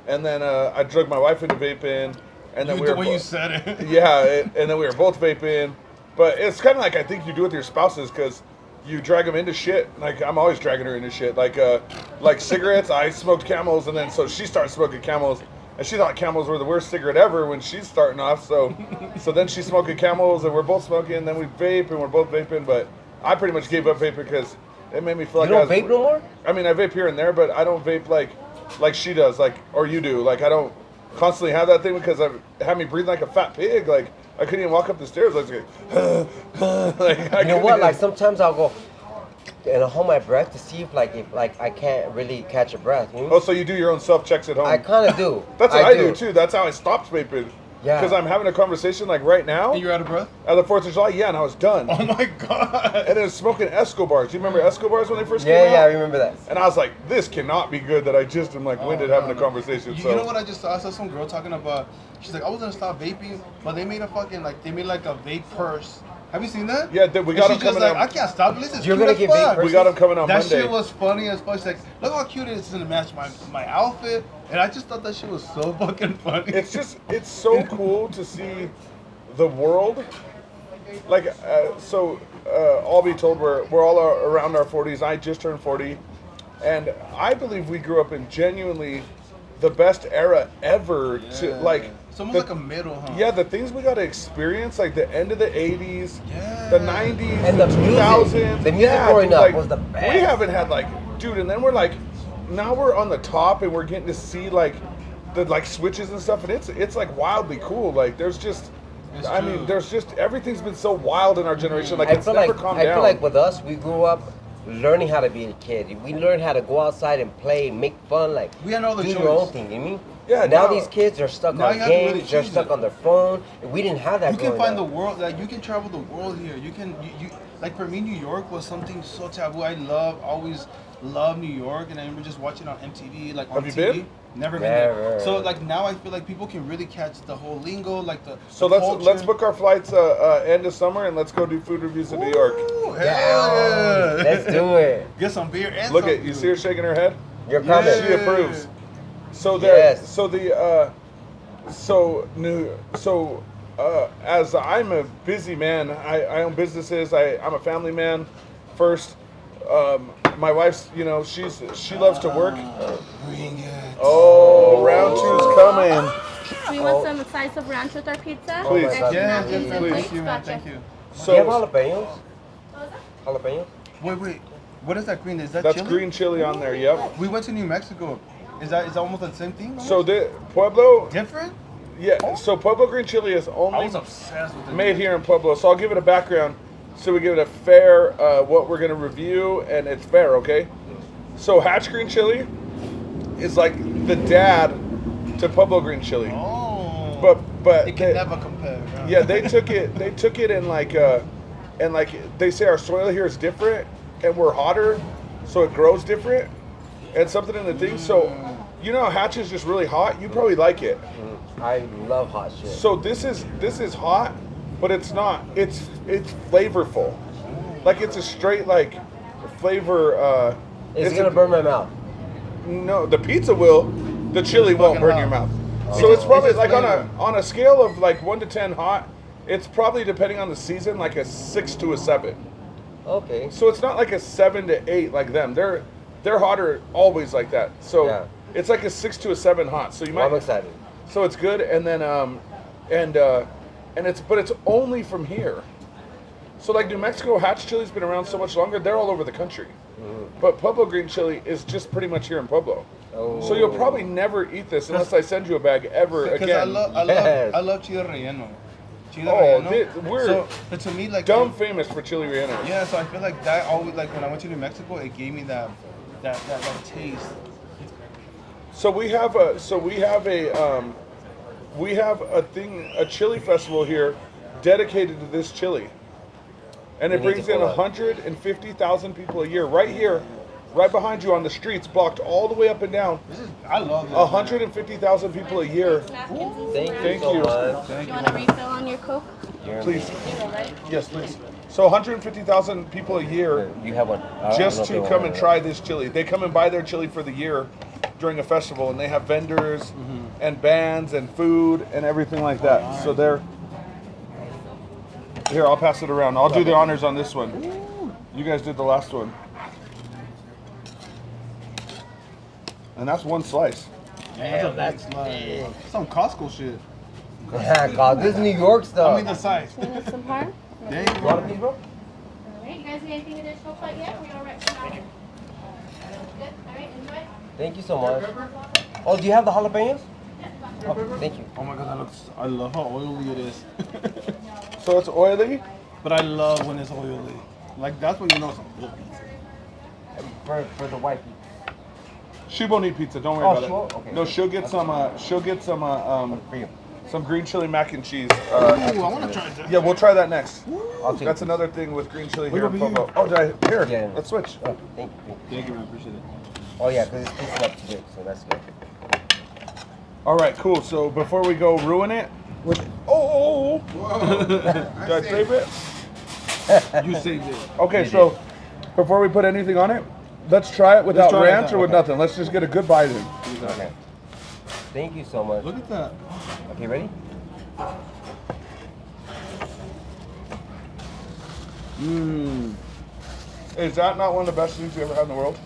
and then I drugged my wife into vaping, and then You, we the were way you said it. yeah, and then we were both vaping. But it's kind of like I think you do with your spouses because you drag them into shit. Like I'm always dragging her into shit. Like cigarettes. I smoked Camels, and then so she started smoking Camels, and she thought Camels were the worst cigarette ever when she's starting off. So then she's smoking Camels, and we're both smoking. And then we vape, and we're both vaping. But I pretty much gave up vaping because it made me feel like You don't vape no more? I mean, I vape here and there, but I don't vape like she does, or you do. Like I don't constantly have that thing because I've had me breathe like a fat pig. Like I couldn't even walk up the stairs. I was like, You know what? Like sometimes I'll go and I'll hold my breath to see if I can't really catch a breath. You know? Oh, so you do your own self checks at home? I kind of do. That's what I do too. That's how I stopped vaping. Yeah. Because I'm having a conversation like right now. And you're out of breath? At the 4th of July, yeah, and I was done. Oh my god. And then smoking Escobars. Do you remember Escobars when they first came out? Yeah, I remember that. And I was like, this cannot be good that I just am like winded having a conversation. You know what I just saw? I saw some girl talking about, she's like, I was gonna stop vaping, but they made a fucking like a vape purse. Have you seen that? Yeah, we got them she's just coming like, out. I can't stop. This is You're cute gonna as get fuck. vape We got them coming out That Monday. shit was funny as fuck. She's like, look how cute it is. It's gonna match my outfit. And I just thought that shit was so fucking funny. It's so cool to see the world. Like, all be told, we're all around our 40s. I just turned 40. And I believe we grew up in genuinely the best era ever to, like... It's almost like a middle, huh? Yeah, the things we got to experience, like the end of the 80s, Yeah. the 90s, And the the music. 2000s. The music growing up was the We best. haven't had, dude, and then now we're on the top and we're getting to see, the, switches and stuff, and it's, wildly cool. Like, there's just... It's I true. mean, there's just everything's been so wild in our generation. Like I it's feel never like calmed I down. feel like with us, we grew up learning how to be a kid. We learned how to go outside and play, make fun, like We had no other do choice. your own thing. You mean? Yeah, Now no. these kids are stuck Now on you have to really games. They're choose stuck it. on their phone. We didn't have that. You can growing find the up. world, like you can travel the world here. You can, you like for me, New York was something so taboo. Always loved New York, and I remember just watching on MTV, like on Have you TV. been? Never been there. Never. So like now I feel like people can really catch the whole lingo, like the. So the let's book our flights end of summer and let's go do food reviews in New York. Ooh, hell Yeah. yeah. Let's do it. Get some beer and Look some at you, food. see her shaking her head. You're Yeah. coming. She approves. So as I'm a busy man, I own businesses. I'm a family man. First, my wife's, she loves to work. Bring it. Oh, round two's coming. Do you want some slice of ranch with our pizza? Please. Extra Yeah, napkins yeah, and please. plates? thank you, man. Gotcha. Thank you. Do you have So jalapenos? Jalapenos? Wait. What is that green? Is that that's chili? green chili on there. Yep. We went to New Mexico. Is that almost the same thing? So Pueblo, different? yeah. So Pueblo green chili is I only was obsessed with it. made here in Pueblo. So I'll give it a background. So we give it a fair what we're gonna review, and it's fair, okay? So Hatch green chili is like the dad to Pueblo green chili, Oh. but it can never compare. Huh? yeah, they took it and they say our soil here is different and we're hotter, so it grows different and something in the thing. So Hatch is just really hot. You probably like it. I love hot shit. So this is hot, but it's not. It's flavorful. Like it's a straight flavor. It's gonna burn my mouth. No, the pizza will. The chili It's won't fucking burn your hot. mouth. So it's probably it's like flavor. on a scale of 1 to 10 hot. It's probably depending on the season like a 6 to a 7. Okay. So it's not like a 7 to 8 like them. They're hotter always like that. So Yeah. it's like a 6 to a 7 hot. So you Well, might. I'm excited. So it's good, and then and it's only from here. So like New Mexico, Hatch chili's been around so much longer. They're all over the country, but Pueblo green chili is just pretty much here in Pueblo. Oh. So you'll probably never eat this unless I send you a bag ever Because again. I love chile relleno. Chile Oh, relleno. we're so, but to me, like dumb famous for chili relleno. Yeah, so I feel like that always, like when I went to New Mexico, it gave me that taste. So we have a chili festival here dedicated to this chili. And it We need brings to in pull up. 150,000 people a year. Right here, right behind you on the streets, blocked all the way up and down. I love this. 150,000 people a year. Napkins and Thank stuff. you Thank so you. much. Do you want a refill on your Coke? Please. Zero, right? Yes, please. So 150,000 people a year You have one. just to come and try this chili. They come and buy their chili for the year during a festival, and they have vendors and bands and food and everything like that. So they're Here, I'll pass it around. I'll do the honors on this one. You guys did the last one. And that's one slice. Damn, that's like some Costco shit. God, this is New York stuff. I mean the size. You want some harm? Dang, You want a piece, bro? All right, you guys need anything additional quite yet? We all right for now? Good. All right, enjoy. Thank you so much. Oh, do you have the jalapenos? Oh, thank you. Oh my god, that looks. I love how oily it is. So it's oily? But I love when it's oily. Like that's when you know it's a good pizza. For the white people. She won't eat pizza. Don't worry Oh, about she won't? it. Okay. No, she'll get some. She'll get some. For you. Some green chili mac and cheese. Ooh, I want to try that. Yeah, we'll try that next. I'll take That's it. another thing with green chili Wait, here in over here. Pueblo. Oh, did I? Here, Yeah. let's switch. Oh, thank you. Thank you, man. Appreciate it. Oh, yeah, because it's picking up too big, so that's good. All right, cool. So before we go ruin it, oh, did I save it? You saved it. Okay, so before we put anything on it, let's try it without try it ranch without- or with okay. nothing. Let's just get a good bite in. Okay. Thank you so much. Look at that. Okay, ready? Mmm. Is that not one of the best things you ever had in the world?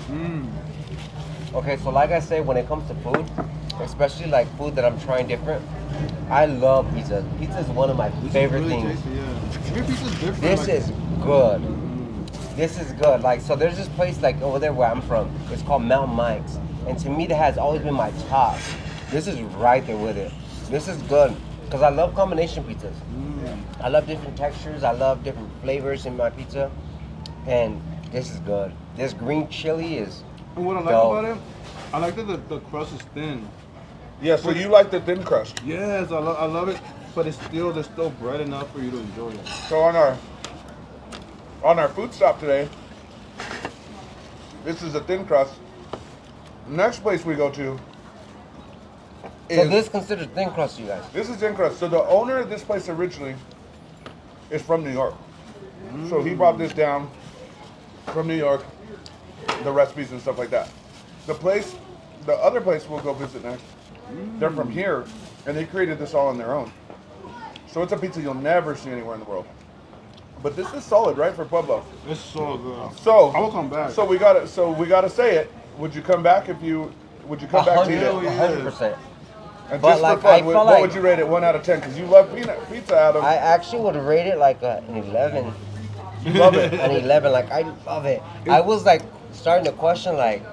Mmm. Okay, so like I say, when it comes to food, especially like food that I'm trying different, I love pizza. Pizza is one of my favorite really things. Tasty, yeah. Every pizza's different. This like- is good. This is good. Like, so there's this place like over there where I'm from. It's called Mountain Mike's. And to me, that has always been my top. This is right there with it. This is good. Because I love combination pizzas. I love different textures. I love different flavors in my pizza. And this is good. This green chili is And what I like dope. about it, I like that the crust is thin. Yeah, so you like the thin crust. Yes, I love it, but there's still bread enough for you to enjoy it. So on our food stop today, this is a thin crust. Next place we go to is So this is considered thin crust, you guys. this is thin crust. So the owner of this place originally is from New York. So he brought this down from New York, the recipes and stuff like that. The other place we'll go visit next, they're from here, and they created this all on their own. So it's a pizza you'll never see anywhere in the world. But this is solid, right, for Pueblo. It's so good. So I will come back. So we gotta say it. Would you come back if you? Would you come back to eat it? 100%. And But just like, for fun, I what, felt what like- would you rate it? 1 out of 10? Because you love pizza, Adam. I actually would rate it like an 11. You love it. An 11. Like, I love it. I was like starting to question like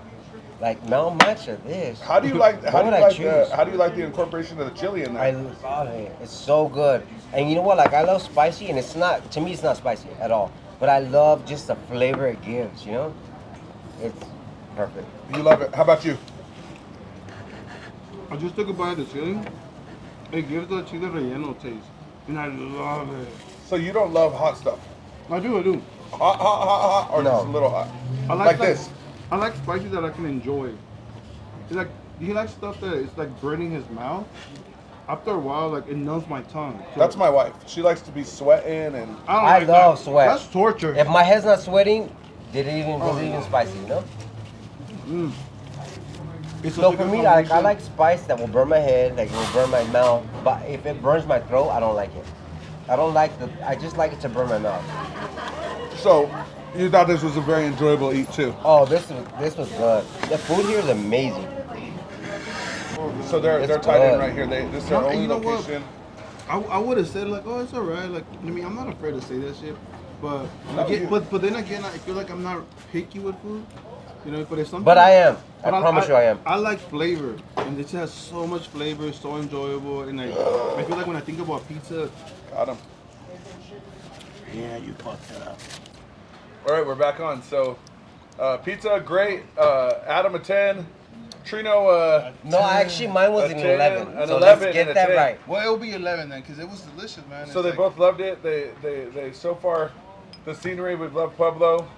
Mountain Mike's or this. How do you like? What would I choose? How do you like the incorporation of the chili in I there? love it. It's so good. And you know what? Like, I love spicy, and it's not, to me, it's not spicy at all. But I love just the flavor it gives, you know? It's perfect. You love it. How about you? I just took a bite of the chili. It gives the chile relleno taste, and I love it. So you don't love hot stuff? I do. Hot, or No. just a little hot? I Like this. I like spicy that I can enjoy. It's like he likes stuff that it's like burning his mouth. After a while, like it numbs my tongue. So That's my wife. She likes to be sweating and. I don't I like love that. sweat. That's torture. If my head's not sweating, was it even spicy, you know? It's So such a for good me, like, I combination. like spice that will burn my head, like it will burn my mouth. But if it burns my throat, I don't like it. I just like it to burn my mouth. So, you thought this was a very enjoyable eat too. Oh, this was good. The food here is amazing. So they're It's tied in good. right here. This is their No, and only you know what? location. I would have said like, oh, it's alright. Like, I mean, I'm not afraid to say that shit. But No, again, you- but then again, I feel like I'm not picky with food. You know, but if something. But I am. I But promise you I am. I like flavor, and it has so much flavor, so enjoyable, and I feel like when I think about pizza, Got 'em. yeah, you fucked it up. All right, we're back on. So, pizza, great. Adam a 10. Trino, No, actually, mine was a an 10, 11. an So 11 let's and get a that 10. right. Well, it'll be 11 then, because it was delicious, man. so they both loved it. They so far, the scenery, we've loved Pueblo.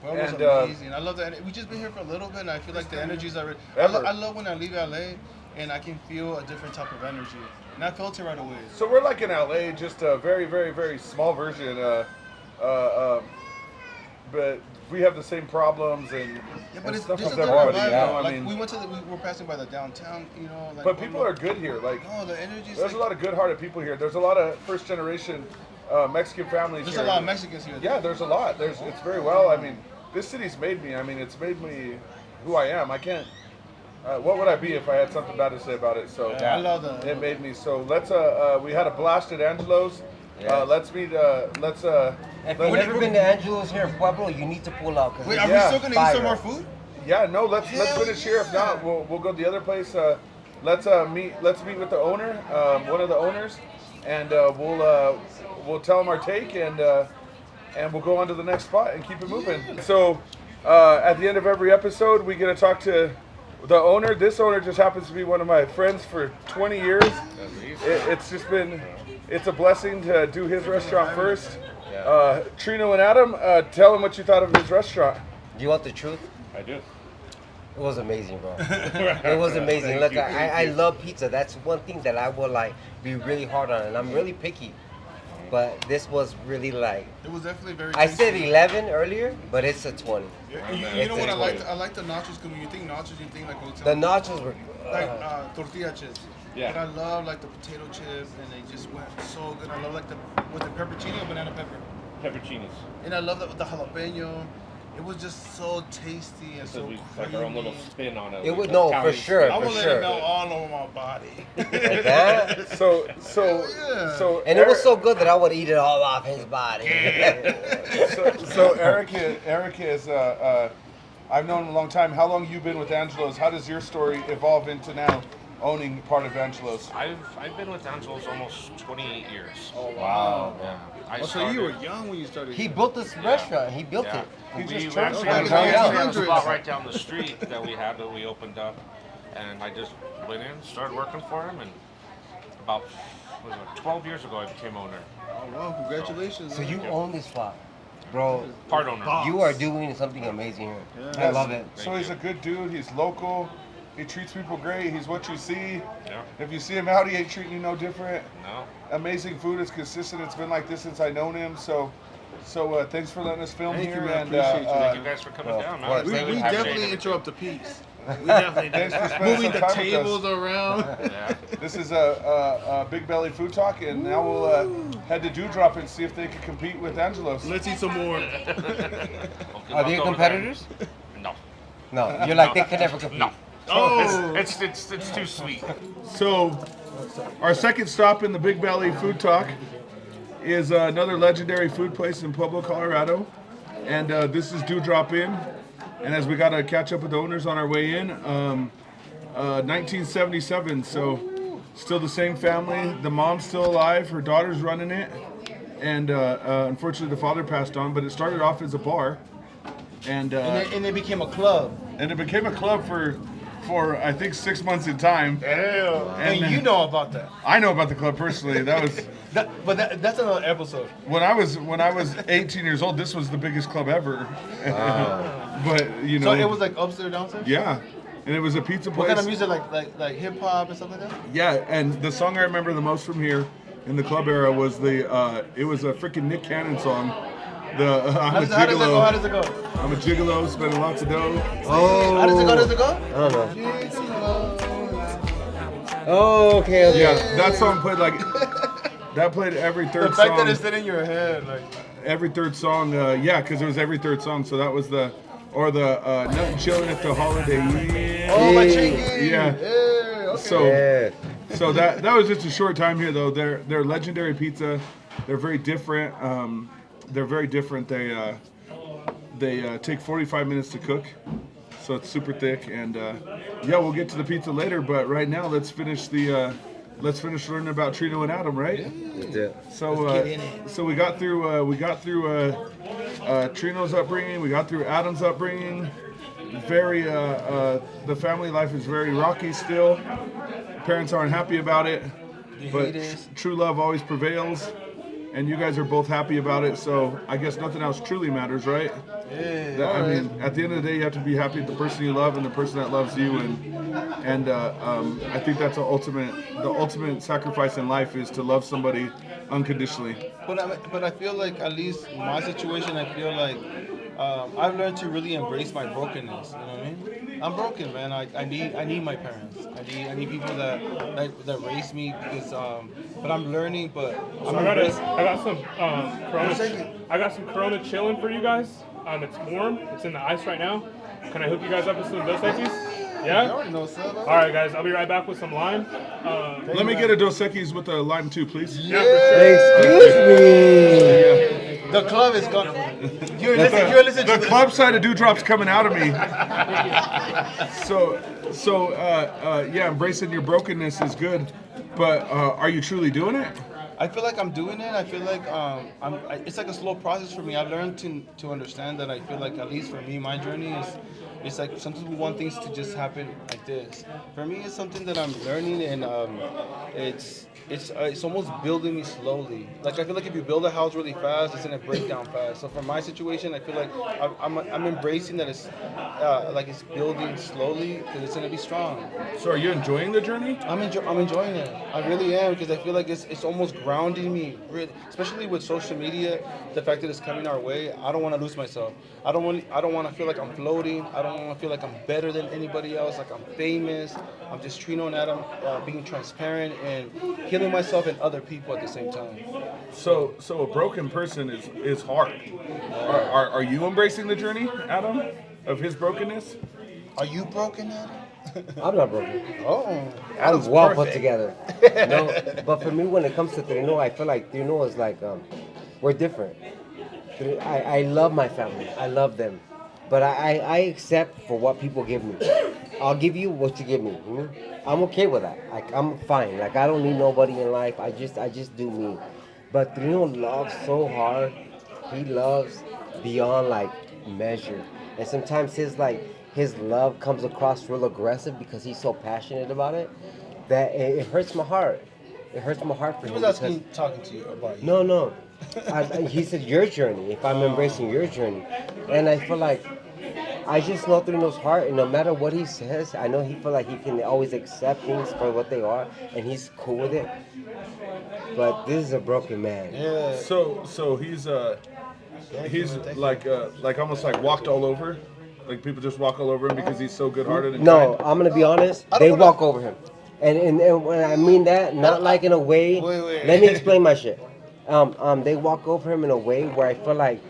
Well, it was and, amazing. I love that. We just been here for a little bit, and I feel like the energy's already. I Ever. love when I leave LA, and I can feel a different type of energy, and I felt it right away. So we're like in LA, just a very, very, very small version. but we have the same problems and, Yeah, but and it's stuff just with a different everybody. vibe. You know, I Like mean, we were passing by the downtown, you know. Like, but people are good here. Like, no, the energy's there's like, a lot of good-hearted people here. There's a lot of first-generation Mexican families there's here. a lot of Mexicans here. Yeah, there's a lot. It's very well. I mean, this city's made me. I mean, it's made me who I am. I can't. What would I be if I had something bad to say about it? So Yeah, I love that. it made me. So let's. We had a blast at Angelo's. Yeah. Let's meet. Let's. If you've never been to Angelo's here in Pueblo, you need to pull out. Wait, are Yeah, we still gonna eat some more food? Yeah, no. Let's Hell finish here. If yeah. not, we'll go to the other place. Let's meet. Let's meet with the owner, one of the owners, and we'll tell him our take and we'll go on to the next spot and keep it moving. So at the end of every episode, we get to talk to the owner. This owner just happens to be one of my friends for 20 years. It's just been, it's a blessing to do his restaurant first. Trino and Adam, tell him what you thought of his restaurant. Do you want the truth? I do. It was amazing, bro. It was amazing. Look, I love pizza. That's one thing that I will like be really hard on, and I'm really picky. But this was really like, It was definitely very. I said tasty. 11 earlier, but it's a 20. Yeah, you It's know a what I 20. like? I like the nachos because when you think nachos, you think like hotel. The nachos were Like tortilla chips. Yeah. And I love like the potato chips, and they just went so good. I love like the with the pepperoni or banana pepper, Pepperoncinis. and I love that with the jalapeno. It was just so tasty and So so we creamy. like our own little spin on it. It was- Like no, Italian for sure, spin. I for will let sure. it melt all over my body. like that. So And it was so good that I would eat it all off his body. so Eric is I've known him a long time. How long you been with Angelo's? How does your story evolve into now owning part of Angelo's? I've been with Angelo's almost 28 years. Oh wow! Yeah. I So you were started- young when you started. He built this restaurant. He built Yeah. it. He We just turned actually it had around. a Yeah. spot right down the street that we opened up, and I just went in, started working for him, and about 12 years ago I became owner, Oh wow! Congratulations. So man. you own this spot, bro. part owner. You are doing something amazing here. Yeah. I love it. So he's a good dude. He's local. He treats people great. He's what you see. Yeah. If you see him out, he ain't treating you no different. No. Amazing food. It's consistent. It's been like this since I known him. So thanks for letting us film Thank you, here. man. And Appreciate you. Thank you guys for coming Well, down. of course. man. We Appreciate definitely it. interrupt the peace. We definitely Thanks for spending moving some the time with us. tables around. Yeah. This is a Big Belly Food Talk, and now we'll head to Dewdrop and see if they can compete with Angelo's. Let's eat some more. Okay, Are they look over competitors? there. No. No, you're like they can never compete. No. Oh, It's too sweet. So, our second stop in the Big Belly Food Talk is another legendary food place in Pueblo, Colorado, and this is Dewdrop Inn. And as we got to catch up with the owners on our way in, 1977, so still the same family. The mom's still alive, her daughter's running it, and unfortunately the father passed on. But it started off as a bar, and and it became a club. it became a club for I think 6 months in time. And you know about that. I know about the club personally. That was That's another episode. when I was 18 years old. This was the biggest club ever. But you know, So it was like upstairs, downstairs. yeah, and it was a pizza place. What kind of music, like hip hop and stuff like that? Yeah, and the song I remember the most from here in the club era was it was a freaking Nick Cannon song. I'm How a does it go? How does gigolo. it go? I'm a gigolo, spending lots of dough. Oh. How does it go? Does it go? I don't know. Oh, okay. Yeah, that song played like that played every The third fact song. that it's in your head, like. Every third song, yeah, because it was every third song. So that was nothing chilling at the holiday. Inn. Oh, my Hey. chinky. Yeah. Hey, okay. So Yeah. so that was just a short time here though. They're legendary pizza. They're very different. They're very different. They take 45 minutes to cook, so it's super thick. And yeah, we'll get to the pizza later. But right now, let's finish learning about Trino and Adam, right? Yeah. So Let's get in it. so we got through Trino's upbringing. We got through Adam's upbringing. Very the family life is very rocky still. Parents aren't happy about it, but true love always prevails. And you guys are both happy about it, so I guess nothing else truly matters, right? Yeah. I mean, at the end of the day, you have to be happy with the person you love and the person that loves you, and I think that's the ultimate sacrifice in life is to love somebody unconditionally. But I feel like at least in my situation, I feel like I've learned to really embrace my brokenness. You know what I mean? I'm broken, man. I need my parents. I need people that raised me because but I'm learning. But I'm I got some Second. Corona. I got some Corona chilling for you guys. It's warm. It's in the ice right now. Can I hook you guys up with some Dos Equis? You Yeah. already know, sir. All right, guys. I'll be right back with some lime. Let me get a Dos Equis with the lime too, please. Yeah, for sure. Excuse me. The club is gone. You're listening The to club side of Dewdrop's coming out of me. Yeah, embracing your brokenness is good, but are you truly doing it? I feel like I'm doing it. I feel like it's like a slow process for me. I've learned to understand that. I feel like, at least for me, my journey is, it's like sometimes we want things to just happen like this. For me, it's something that I'm learning, and it's almost building me slowly. Like, I feel like if you build a house really fast, it's gonna break down fast. So for my situation, I feel like I'm embracing that it's like it's building slowly because it's gonna be strong. So are you enjoying the journey? I'm enjoying it. I really am, because I feel like it's almost grounding me, really, especially with social media. The fact that it's coming our way, I don't want to lose myself. I don't want to feel like I'm floating. I don't want to feel like I'm better than anybody else, like I'm famous. I'm just TrinoxAdam, being transparent and healing myself and other people at the same time. So a broken person is hard. Are you embracing the journey, Adam, of his brokenness? Are you broken, Adam? I'm not broken. Oh, I'm well put together. No, but for me, when it comes to Trino, I feel like Trino is like, we're different. I love my family. I love them. But I accept for what people give me. I'll give you what you give me. You know? I'm okay with that. Like, I'm fine. Like, I don't need nobody in life. I just do me. But Trino loves so hard. He loves beyond like measure. And sometimes his love comes across real aggressive because he's so passionate about it that it hurts my heart. It hurts my heart for he him. was asking, talking to you about you. No. He said your journey, if I'm embracing your journey. And I feel like I just know Trino's heart, and no matter what he says, I know he feel like he can always accept things for what they are, and he's cool with it. But this is a broken man. Yeah. So he's like almost like walked all over. Like people just walk all over him because he's so good-hearted and No, kind. I'm gonna be honest. I don't They wanna- walk over him, and when I mean that, not like in a way. Wait. Let me explain my shit. They walk over him in a way where I feel like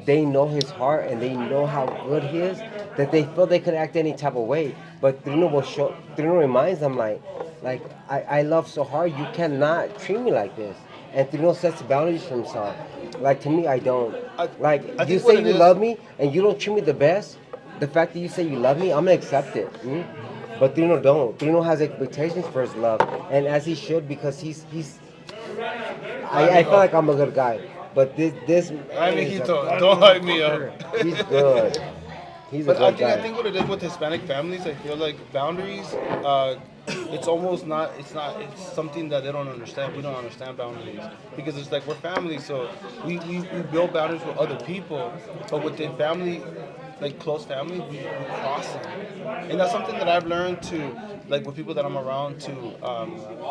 they know his heart and they know how good he is, that they feel they could act any type of way. But Trino reminds them like I love so hard, you cannot treat me like this. And Trino sets boundaries for himself. Like, to me, I don't. I You think what say it you is- love me and you don't treat me the best. The fact that you say you love me, I'm gonna accept it. But Trino don't. Trino has expectations for his love, and as he should, because he's. I feel like I'm a good guy, but this. I mean, is he a don't hype me up. He's good. He's a But good I guy. think what it is with Hispanic families, I feel like boundaries, it's almost not, it's something that they don't understand. We don't understand boundaries because it's like we're family, so we build boundaries with other people, but within family, like close family, we cross them. And that's something that I've learned to, like with people that I'm around, to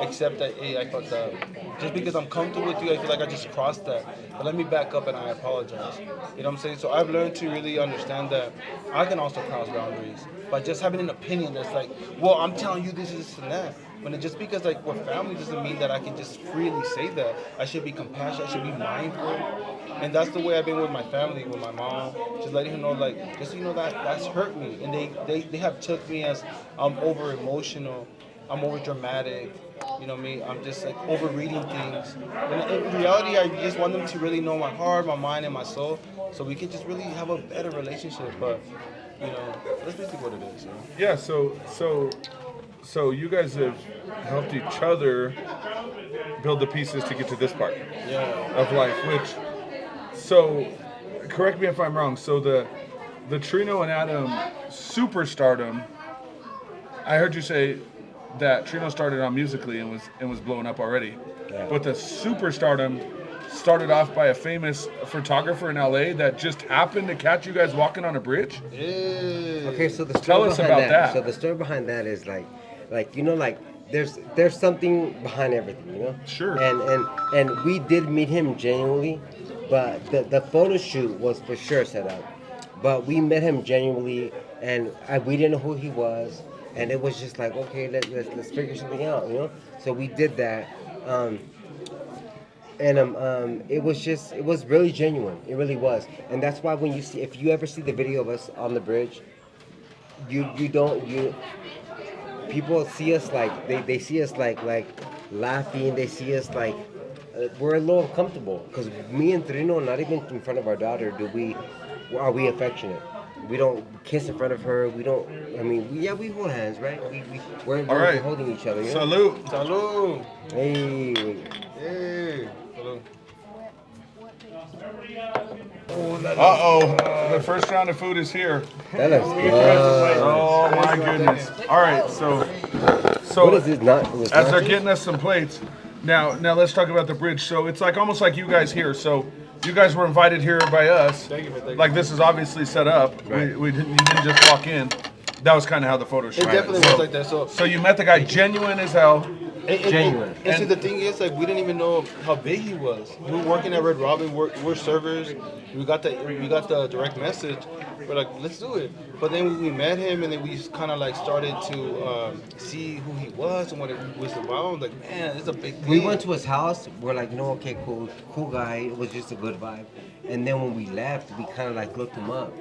accept that, hey, I fucked up. Just because I'm comfortable with you, I feel like I just crossed that. But let me back up and I apologize. You know what I'm saying? So I've learned to really understand that I can also cross boundaries by just having an opinion that's like, well, I'm telling you this, and that. When just because like we're family doesn't mean that I can just freely say that. I should be compassionate. I should be mindful. And that's the way I've been with my family, with my mom. Just letting her know, like, just so you know that's hurt me. And they have took me as I'm over emotional, I'm over dramatic. You know me. I'm just like over reading things. And in reality, I just want them to really know my heart, my mind, and my soul, so we can just really have a better relationship. But you know, that's basically what it is. You know? Yeah. So you guys have helped each other build the pieces to get to this part of life. So correct me if I'm wrong. So the TrinoxAdam superstardom, I heard you say that Trino started on Musically and was blowing up already. Yeah. But the superstardom started off by a famous photographer in LA that just happened to catch you guys walking on a bridge. Okay, so the story Tell us behind about that. So the story behind that is like you know, like there's something behind everything, you know. Sure. And we did meet him genuinely, but the photo shoot was for sure set up. But we met him genuinely, and we didn't know who he was, and it was just like, okay, let's figure something out, you know. So we did that, and it was really genuine. It really was, and that's why when if you ever see the video of us on the bridge, you don't you people see us like they see us like laughing. They see us like we're a little uncomfortable because me and Trino, not even in front of our daughter, are we affectionate. We don't kiss in front of her. We don't. I mean, we hold hands, right? We're All right. holding each other. You know? Salute. Salud. Hey. Hey. Salud. Uh-oh. The first round of food is here. That looks good. Oh, my goodness. All right, so What is this? as they're getting us some plates, now let's talk about the bridge. So it's like almost like you guys here. So you guys were invited here by us. Thank you. Like this is obviously set up. Right. You didn't just walk in. That was kind of how the photo shot. It definitely was like that. So you met the guy genuine as hell. Genuine. And see, the thing is, like, we didn't even know how big he was. We were working at Red Robin. We're servers. We got the direct message. We're like, let's do it. But then we met him, and then we kind of like started to see who he was and what it was about. Like, man, it's a big thing. We went to his house. We're like, no, okay, cool guy. It was just a good vibe. And then when we left, we kind of like looked him up.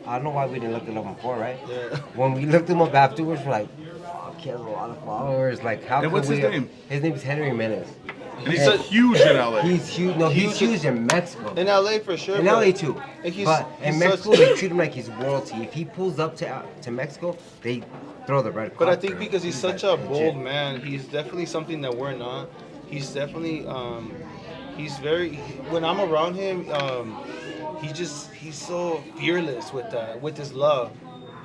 I don't know why we didn't look him up before, right? Yeah. When we looked him up afterwards, we're like, oh, he has a lot of followers. Like, how? And what's his name? His name is Henry Menace. And he's huge in LA. He's huge. No, he's huge in Mexico. In LA for sure. In but- LA too. and But in he's Mexico, such- they treat him like he's royalty. If he pulls up to Mexico, they throw the red But I carpet. think because he's such a bold man, he's definitely something that we're not. He's definitely, he's very. When I'm around him, he's so fearless with his love.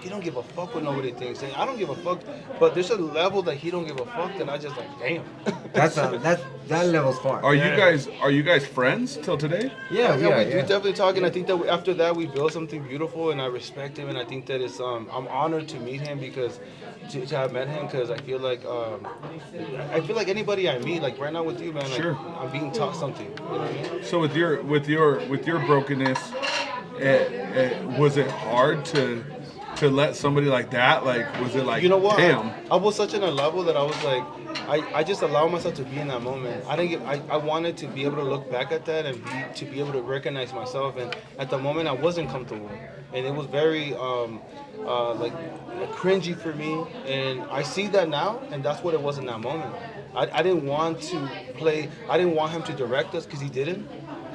He don't give a fuck what nobody thinks. And I don't give a fuck, but there's a level that he don't give a fuck that I just like, damn. That level's far. Are you guys friends till today? Yeah, we we are. definitely talking. I think that after that we built something beautiful, and I respect him, and I think that it's I'm honored to meet him because to have met him because I feel like anybody I meet, like right now with you, man, like Sure. I'm being taught something. You know what I mean? So with your brokenness, was it hard to let somebody like that, like, was it like, You know what? damn? I was such in a level that I was like, I just allowed myself to be in that moment. I wanted to be able to look back at that and to be able to recognize myself. And at the moment, I wasn't comfortable, and it was very like cringy for me. And I see that now, and that's what it was in that moment. I didn't want to play. I didn't want him to direct us because he didn't.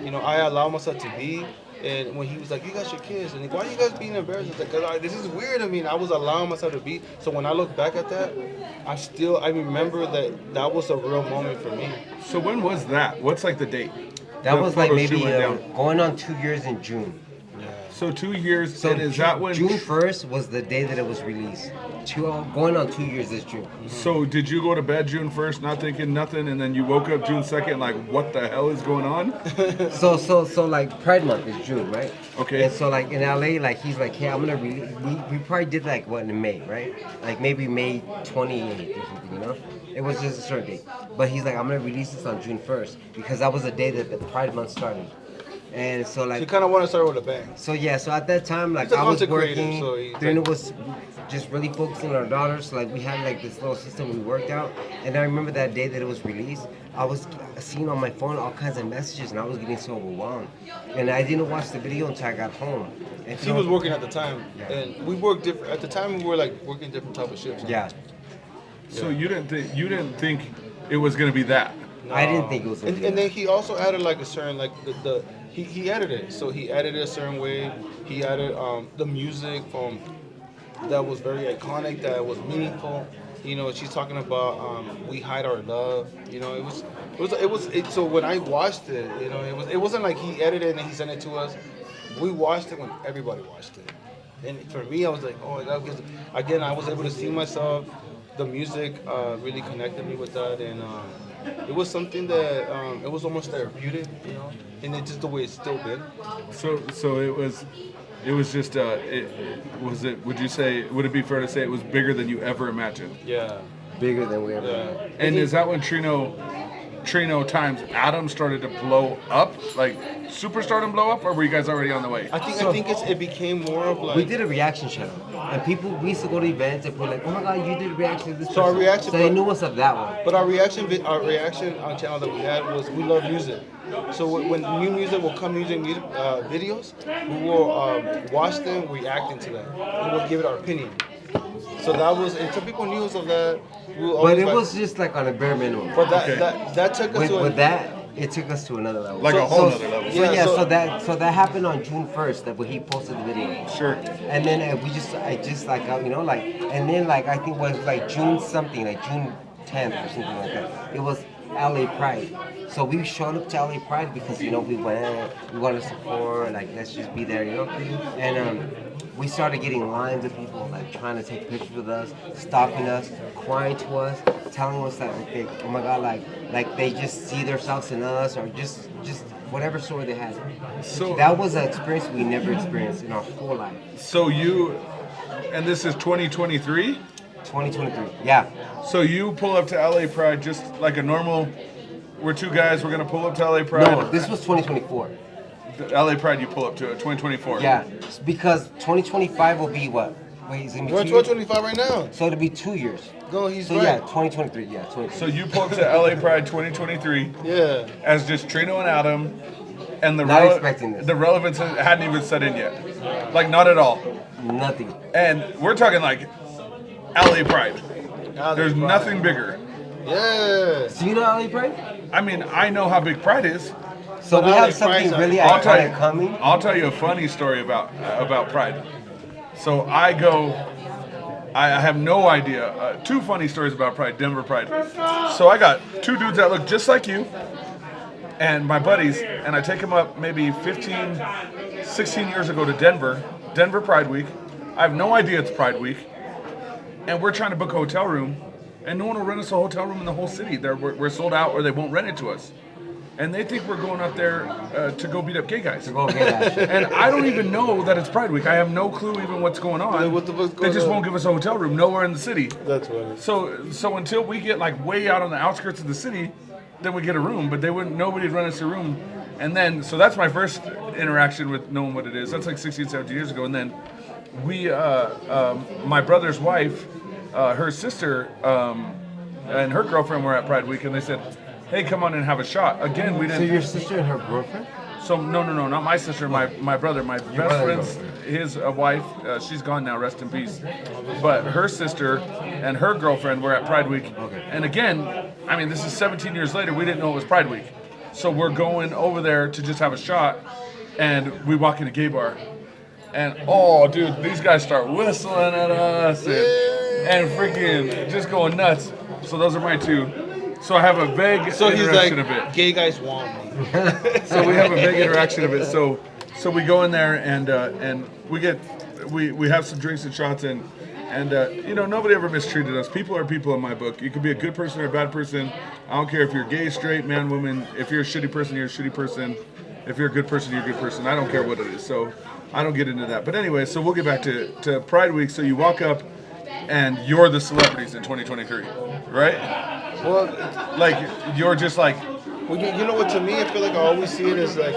You know, I allowed myself to be. And when he was like, you guys should kiss, and like, why are you guys being embarrassed? It's like, 'cause this is weird. I mean, I was allowing myself to be. So when I look back at that, I remember that was a real moment for me. So when was that? What's like the date? That The was like photo shoot maybe went down. going on 2 years in June. So 2 years. So and is that when? June 1st was the day that it was released. Going on 2 years this June. So did you go to bed June 1st, not thinking nothing, and then you woke up June 2nd, like, what the hell is going on? So like Pride Month is June, right? Okay. And so like in LA, like he's like, hey, I'm gonna release. We probably did like what in May, right? Like maybe May 28th or something, you know? It was just a certain date. But he's like, I'm gonna release this on June 1st because that was the day that the Pride Month started. And so So like you kind of want to start with a bang. So yeah, so at that time, like He's a I was content creator, working, so he's Trina like- was just really focusing on our daughters. So like we had like this little system we worked out, and I remember that day that it was released, I was seeing on my phone all kinds of messages, and I was getting so overwhelmed. And I didn't watch the video until I got home. And He was working at the time, and we worked different. At the time, we were like working different type of shifts. Yeah, So you didn't think it was gonna be that? I didn't think it was. And then he also added like a certain like he edited it. So he edited a certain way. He added the music that was very iconic, that was meaningful. You know, she's talking about we hide our love. You know, it was. So when I watched it, you know, it wasn't like he edited it and he sent it to us. We watched it when everybody watched it. And for me, I was like, oh my God, because again, I was able to see myself. The music really connected me with that, and it was something that it was almost therapeutic, you know, and it's just the way it's still been. So it was just would you say, would it be fair to say it was bigger than you ever imagined? Yeah. bigger than we ever. Yeah. And is that when Trino Trino times Adam started to blow up, like superstardom blow up, or were you guys already on the way? I think it became more of like We did a reaction channel, and we used to go to events and we're like, oh my god, you did a reaction to this. So our person. reaction- So they knew us of that one. But our reaction on channel that we had was we love music. So when new music will come, videos, we will watch them, reacting to them, and we'll give it our opinion. So that was, and some people knew us of that. We But always it like- was just like on a bare minimum. But that Okay. that took us to With that, it took us to another level. Like a whole nother level. Yeah, So that happened on June 1st. That when he posted the video. Sure. And then I just like and then like I think it was like June something, like June 10th or something like that. It was LA Pride. So we showed up to LA Pride because we want to support, like let's just be there, And we started getting lines of people like trying to take pictures with us, stopping us, crying to us, telling us that like oh my god, like they just see themselves in us, or just whatever story they had. So That was an experience we never experienced in our whole life. So and this is 2023. 2023. Yeah. So you pull up to LA Pride just like a normal. We're two guys. We're gonna pull up to LA Pride. No, this was 2024. The LA Pride. You pull up to it. 2024. Yeah, because 2025 will be what? Wait, is it gonna be we're 2 years? 2025 right now. So it'll be 2 years. No, he's So right. yeah, 2023. Yeah, 2023. So you pull up to LA Pride 2023 Yeah. as just Trino and Adam, and the Not expecting this. the relevance hadn't even set in yet, like not at all. Nothing. And we're talking like LA Pride. LA There's Pride. nothing bigger. Yeah. So you know LA Pride? I mean, I know how big Pride is. So But we LA have something Pride's really I'll tell you. iconic coming. I'll tell you a funny story about Pride. So I have no idea. Two funny stories about Pride, Denver Pride. So I got two dudes that look just like you, and my buddies, and I take them up maybe 15, 16 years ago to Denver Pride Week. I have no idea it's Pride Week, and we're trying to book a hotel room, and no one will rent us a hotel room in the whole city. We're sold out, or they won't rent it to us. And they think we're going up there to go beat up gay guys. Go get that shit. And I don't even know that it's Pride Week. I have no clue even what's going on. Yeah, what the fuck's They going just on? won't give us a hotel room nowhere in the city. That's funny. So until we get like way out on the outskirts of the city, then we get a room. But nobody'd rent us a room. And then, so that's my first interaction with knowing what it is. That's like 16, 17 years ago. And then my brother's wife, her sister, and her girlfriend were at Pride Week, and they said, hey, come on and have a shot. Again, we So didn't. your sister and her girlfriend? So no, not my sister, my brother, my best brother's friend's his wife. She's gone now, rest in peace. But her sister and her girlfriend were at Pride Week. Okay. And again, I mean, this is 17 years later. We didn't know it was Pride Week, so we're going over there to just have a shot, and we walk in a gay bar, and oh, dude, these guys start whistling at us and freaking just going nuts. So those are my two. So I have a vague So he's like, interaction of it. gay guys want me. So we have a big interaction of it. So we go in there and we have some drinks and shots and nobody ever mistreated us. People are people in my book. You could be a good person or a bad person. I don't care if you're gay, straight, man, woman. If you're a shitty person, you're a shitty person. If you're a good person, you're a good person. I don't care what it is. So I don't get into that. But anyway, so we'll get back to Pride Week. So you walk up and you're the celebrities in 2023, right? Well, Like you're just like. well, you know what? To me, I feel like I always see it as like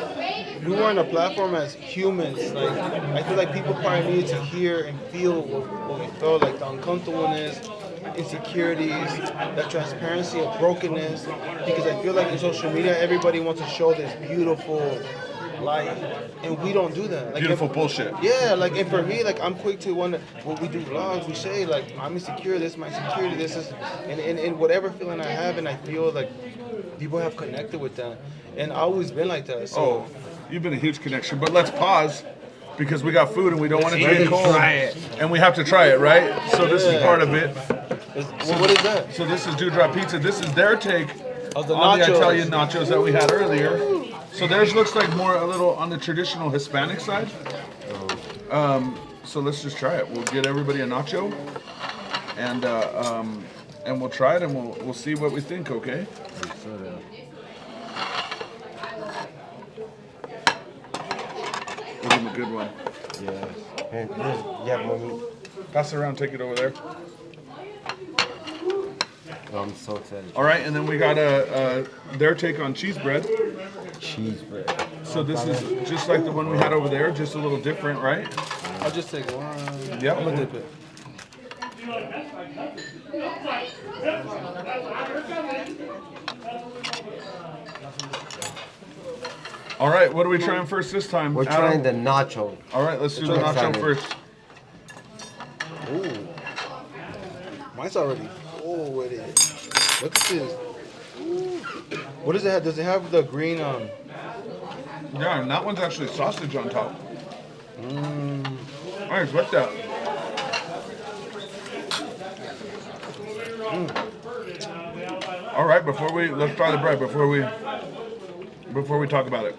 we were on a platform as humans. Like I feel like people probably need to hear and feel what we felt, like the uncomfortableness, insecurities, that transparency of brokenness. Because I feel like in social media, everybody wants to show this beautiful life, and we don't do that. Like, Beautiful bullshit. Yeah, like, and for me, like, I'm quick to when we do vlogs, we say, like, I'm insecure, this is my insecurity, this is, and whatever feeling I have, and I feel like people have connected with that, and I've always been like that, so. Oh, you've been a huge connection. But let's pause because we got food and we don't want it to get cold. And we have to try it, right? So this is part of it. Well, what is that? So this is Dewdrop Pizza. This is their take Of the on the nachos. Italian nachos that we had earlier. So theirs looks like more a little on the traditional Hispanic side. So let's just try it. We'll get everybody a nacho, and we'll try it and we'll see what we think. Okay. Give him a good one. Yeah. And you have more meat. Pass it around. Take it over there. Oh, I'm so excited. All right, and then we got their take on cheese bread. Cheese bread. So this is just like the one we had over there, just a little different, right? I'll just take one. Yep. I'm gonna dip it. All right, what are we trying first this time? We're Adam? trying the nacho. All right, let's do the nacho excited. first. Ooh. Mine's already full with it. Look at this. Ooh. What does it have? Does it have the green Yeah, and that one's actually sausage on top. I expect that. All right, let's try the bread before we talk about it.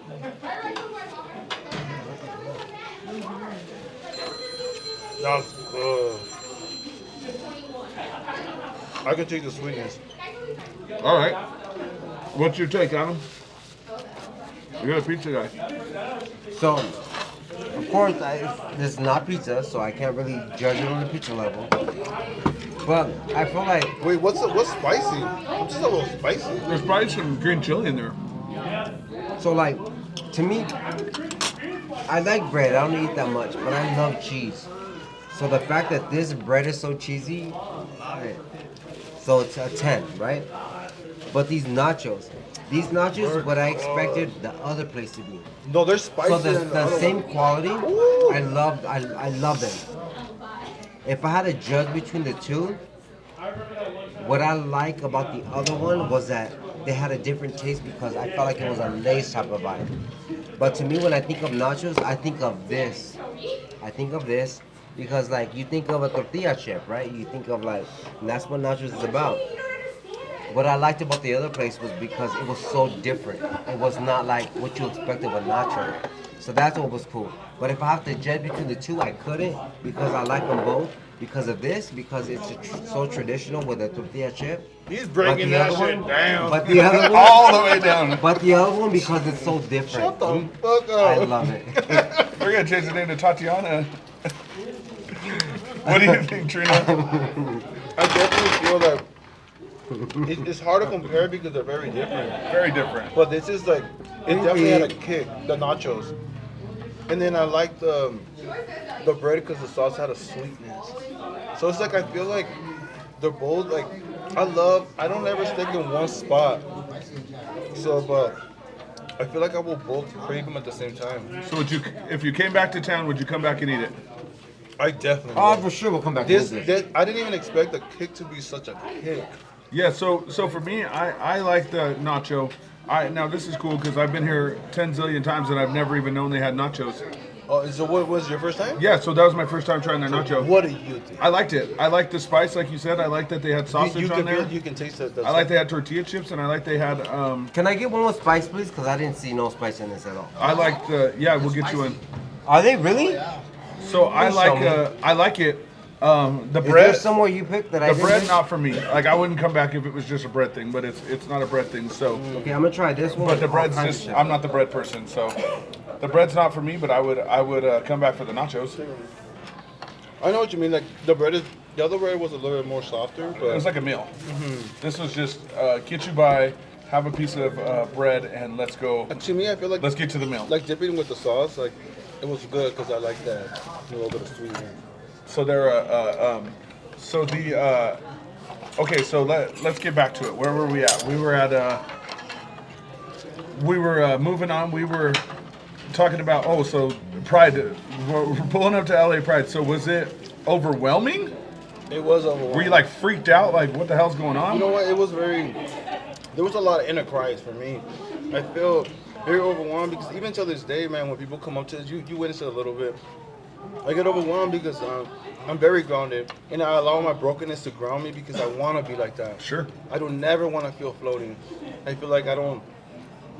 That's good. I can take the sweetness. All right, what's your take, Adam? You're a pizza guy. So, of course, this is not pizza, so I can't really judge it on the pizza level. But I feel like Wait, what's spicy? It's just a little spicy. There's probably some green chili in there. So like, to me, I like bread. I don't eat that much, but I love cheese. So the fact that this bread is so cheesy, love it. So it's a 10, right? But these nachos what I expected the other place to be. No, they're spicy. So than the other same one. quality, Ooh. I love them. If I had to judge between the two, what I like about the other one was that they had a different taste because I felt like it was a Lay's type of vibe. But to me, when I think of nachos, I think of this. Because like you think of a tortilla chip, right? You think of like, and that's what nachos is about. What I liked about the other place was because it was so different. It was not like what you expected of a nacho. So that's what was cool. But if I have to judge between the two, I couldn't because I like them both. Because of this, because it's so traditional with a tortilla chip. He's But breaking the that other shit one- down. But the other one, All the way down. but the other one because it's so different. Shut the fuck up. I love it. We're gonna change the name to Tatiana. What do you think, Trina? I definitely feel that it's hard to compare because they're very different. Very different. But this is like, it definitely had a kick, the nachos. And then I like the bread because the sauce had a sweetness. So it's like, I feel like they're both like, I don't ever stick in one spot. So, but I feel like I will both crave them at the same time. So if you came back to town, would you come back and eat it? I definitely Oh, will. for sure, we'll come back. This, to this. I didn't even expect the kick to be such a kick. Yeah, so for me, I like the nacho. Now this is cool because I've been here 10 zillion times and I've never even known they had nachos. Oh, so what was your first time? Yeah, so that was my first time trying their nacho. What do you think? I liked it. I liked the spice, like you said. I liked that they had sausage you on can there. you can taste it. I like they had tortilla chips, and I like they had. Can I get one with spice, please? Because I didn't see no spice in this at all. I like the. Yeah, we'll get you in. Are they really? So I Please like. show me. I like it. The Is there bread. somewhere you picked that I The didn't bread miss? not for me. Like I wouldn't come back if it was just a bread thing, but it's not a bread thing. So, Okay, I'm gonna try this one. but the with all bread's kinds of just. shit. I'm not the bread person, so the bread's not for me. But I would come back for the nachos. I know what you mean. Like the other bread was a little bit more softer, It but was like a meal. This was just get you by, have a piece of bread, and let's go. to me, I feel like Let's get to the meal. like dipping with the sauce. Like it was good because I like that a little bit of sweetness. So they're okay. So let's get back to it. Where were we at? We were moving on. We were talking about so Pride. We're pulling up to LA Pride. So was it overwhelming? It was overwhelming. Were you like freaked out? Like what the hell's going on? You know what? It was very. There was a lot of inner cries for me. I feel very overwhelmed because even till this day, man, when people come up to us, you witness it a little bit. I get overwhelmed because I'm very grounded, and I allow my brokenness to ground me because I want to be like that. Sure. I don't never want to feel floating. I feel like I don't.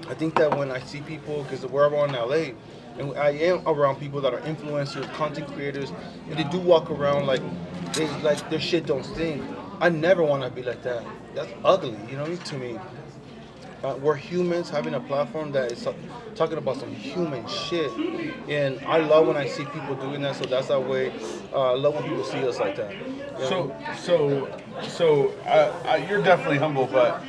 I think that when I see people, because we're around LA, and I am around people that are influencers, content creators, and they do walk around like their shit don't stink. I never want to be like that. That's ugly, you know, to me. we're humans having a platform that is talking about some human shit, and I love when I see people doing that. So that's that way. I love when people see us like that. You know? You're definitely humble, but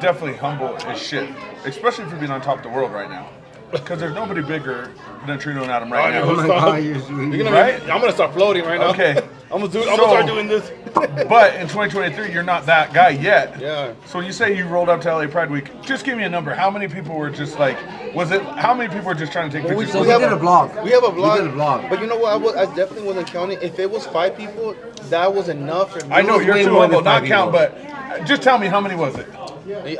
definitely humble as shit, especially for being on top of the world right now. Because there's nobody bigger than Trino and Adam right now. Oh my God, you're You're gonna Right? I'm gonna start floating right now. Okay. I'm gonna start doing this. But in 2023, you're not that guy yet. Yeah. So when you say you rolled up to LA Pride Week, just give me a number. How many people were just like, how many people were just trying to take pictures? So we did a vlog. We have a vlog. We did a vlog. But you know what? I definitely wasn't counting. If it was 5 people, that was enough for me. I know was you're way too more humble, than not 5 count, people. but just tell me how many was it?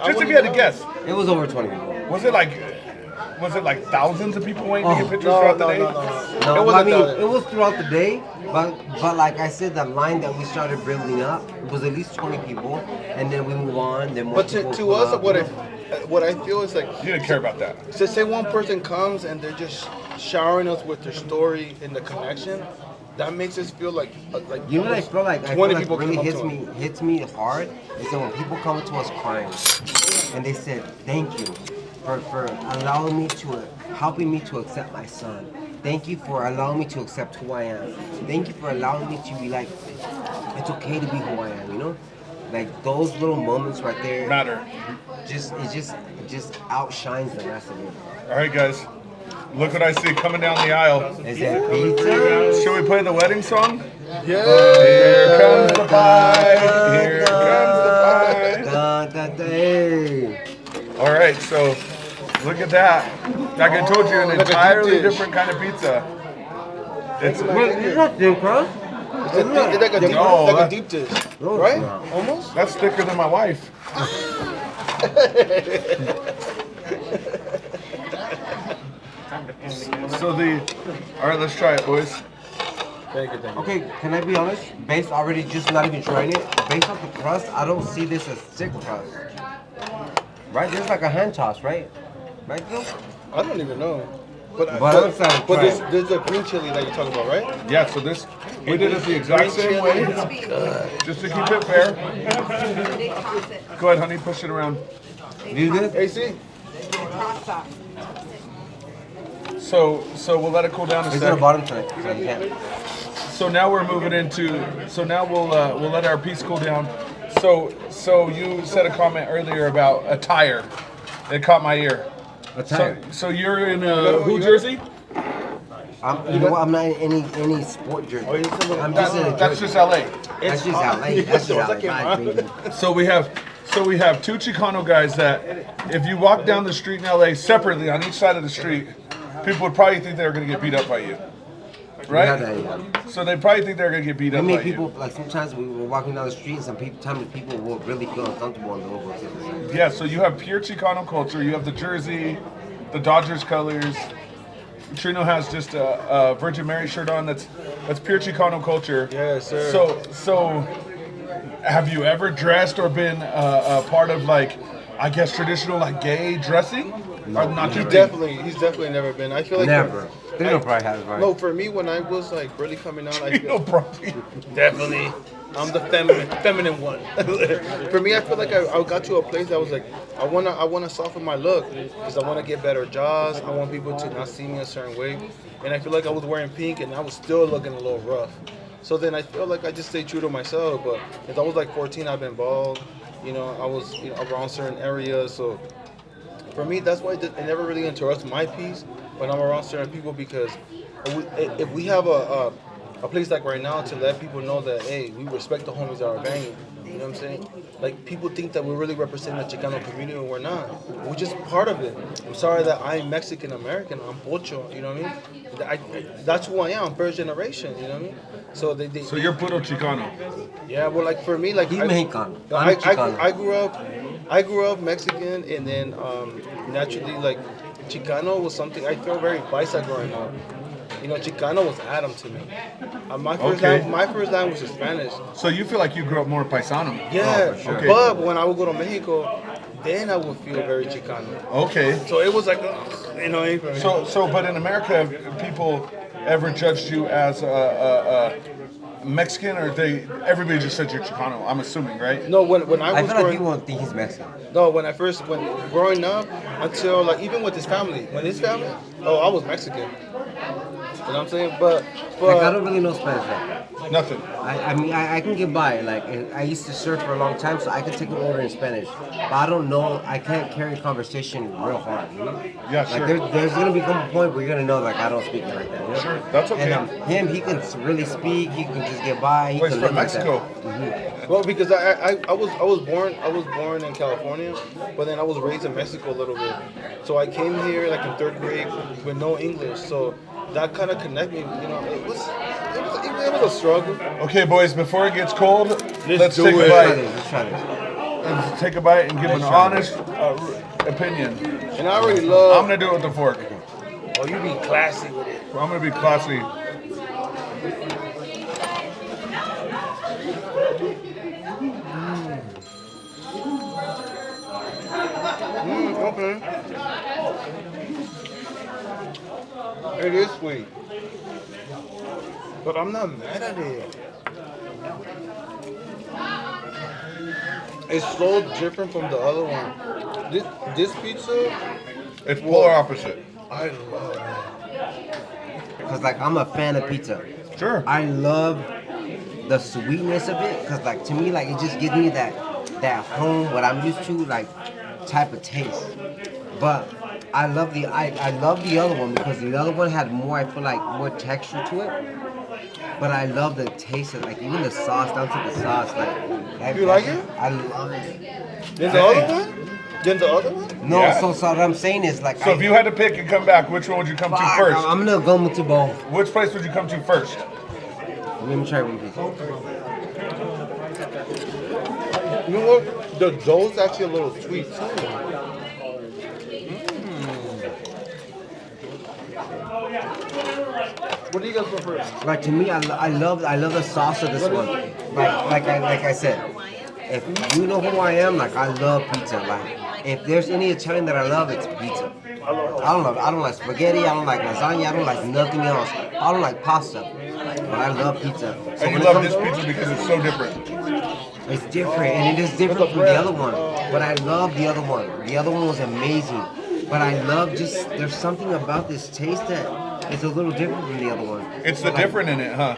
Just if you had to guess. It was over 20 people. Was it like thousands of people waiting to get pictures No, throughout the no, day? no, no. No, It wasn't I mean, that. it was throughout the day, but like I said, that line that we started building up was at least 20 people, and then we move on. Then more But people to come us, up. what I feel is like, You didn't care about that. so say one person comes and they're just showering us with their story and the connection, that makes us feel like You know what I feel like? I feel 20 like people really come up to hits me hard is that when people come to us crying and they said, "Thank you for allowing me to helping me to accept my son. Thank you for allowing me to accept who I am. Thank you for allowing me to be like, it's okay to be who I am." You know, like those little moments right there. Matter. It just outshines the rest of it. All right, guys. Look what I see coming down the aisle. Is that pizza? Should we play the wedding song? Yeah. Here comes the pie. Here comes the pie. Da, da, da, hey. All right, so look at that. Like I told you, an like a deep entirely dish. different kind of pizza. It's Wait, it's not thin crust. It's like a deep, No, like that- a deep dish, No, it's right? not. Almost. that's thicker than my wife. All right, let's try it, boys. Thank you. Okay, can I be honest? Based already just not even trying it, based off the crust, I don't see this as thick crust. Right? There's like a hand toss, right? Right, Bill? I don't even know. But I'm excited to but try there's the green chili that you're talking about, right? Yeah, so we did it the exact same way, just to keep it fair. Go ahead, honey, push it around. Do this? AC. So we'll let it cool down a It's at the second. bottom tonight, so you can't. So now we're moving into. So now we'll let our piece cool down. So you said a comment earlier about attire. It caught my ear. Attire. So you're in who jersey? You know what? I'm not in any sport jersey. I'm just in a That's jersey. just LA. That's just LA. That's just LA. Bye, baby. So we have two Chicano guys that if you walk down the street in LA separately on each side of the street, people would probably think they were going to get beat up by you. Right? Yeah, yeah. So they probably think they're going to get beat I up mean, by people you. like sometimes we were walking down the street, and sometimes people will really feel uncomfortable on the road. Yeah, so you have pure Chicano culture. You have the jersey, the Dodgers colors. Trino has just a Virgin Mary shirt on. That's pure Chicano culture. Yes, sir. So have you ever dressed or been a part of like, I guess traditional like gay dressing? No. Or not your thing? He's definitely never been. I feel like Never. Trino probably has, right? No, for me when I was like really coming out, I You feel, know, probably. definitely. I'm the feminine one. For me, I feel like I got to a place that was like, I wanna soften my look because I wanna get better jaws. I want people to not see me a certain way, and I feel like I was wearing pink and I was still looking a little rough. So then I feel like I just stayed true to myself. But since I was like 14, I've been bald. You know, I was around certain areas. So for me, that's why it never really interrupts my piece when I'm around certain people because if we have a place like right now to let people know that, hey, we respect the homies that are banging. You know what I'm saying? Like, people think that we're really representing the Chicano community and we're not. We're just part of it. I'm sorry that I'm Mexican American. I'm Pocho, you know what I mean? That's who I am. I'm first generation, you know what I mean? So you're puro Chicano. yeah, well, like for me, like He's Mexicano. I'm Chicano. I grew up Mexican, and then naturally, like Chicano was something I felt very paisa growing up. You know, Chicano was Adam to me. My first language was Spanish. So you feel like you grew up more paisano? Yeah, for sure. Okay. but when I would go to Mexico, then I would feel very Chicano. Okay. So it was like, you know, ain't for me. So, but in America, have people ever judged you as a Mexican, or everybody just said you're Chicano? I'm assuming, right? No, when I I was feel like growing, people won't think he's Mexican. no, when growing up, until like even with his family, oh, I was Mexican. You know what I'm saying? But Like I don't really know Spanish. Like. Nothing. I mean, I can get by. Like, and I used to surf for a long time, so I could take an order in Spanish. But I don't know. I can't carry a conversation real hard. You know? Yeah, Like, sure. there's gonna become a point where you're gonna know, like, I don't speak it like that. You know? Sure, that's okay. And him, he can really speak. He can just get by. He Well, he's can from live like that. Mexico. well, because I was born in California, but then I was raised in Mexico a little bit. So I came here like in 3rd grade with no English. So that kind of connected me. You know, it was a struggle. Okay, boys, before it gets cold, let's do take a it. bite. Let's try this. Let's take a bite and give an honest opinion. And I already I'm love. gonna do it with the fork. Oh, you be classy with it. I'm gonna be classy. Okay. It is sweet, but I'm not mad at it. It's so different from the other one. This pizza, It's polar opposite. I love it. Cause like I'm a fan of pizza. Sure. I love the sweetness of it. Cause like to me, like it just gives me that home, what I'm used to, like type of taste. But I love the other one because the other one had more. I feel like more texture to it. But I love the taste of like even the sauce down to the sauce. Like You like it? I love it. Then the other one? Then the other one? No, Yeah. so what I'm saying is like. So if you had to pick and come back, which one would you come to first? I'm gonna go to both. Which place would you come to first? Let me try one piece. You know what? The dough's actually a little sweet too. What do you guys go first? Like to me, I love the sauce of this one. Like I said, if you know who I am, like I love pizza. Like if there's any Italian that I love, it's pizza. I don't like spaghetti. I don't like lasagna. I don't like nothing else. I don't like pasta. But I love pizza. So And you when it love comes- this pizza because it's so different. It's different, and it is different from the other one. But I love the other one. The other one was amazing. But I love there's something about this taste that is a little different from the other one. It's the Like- different in it, huh?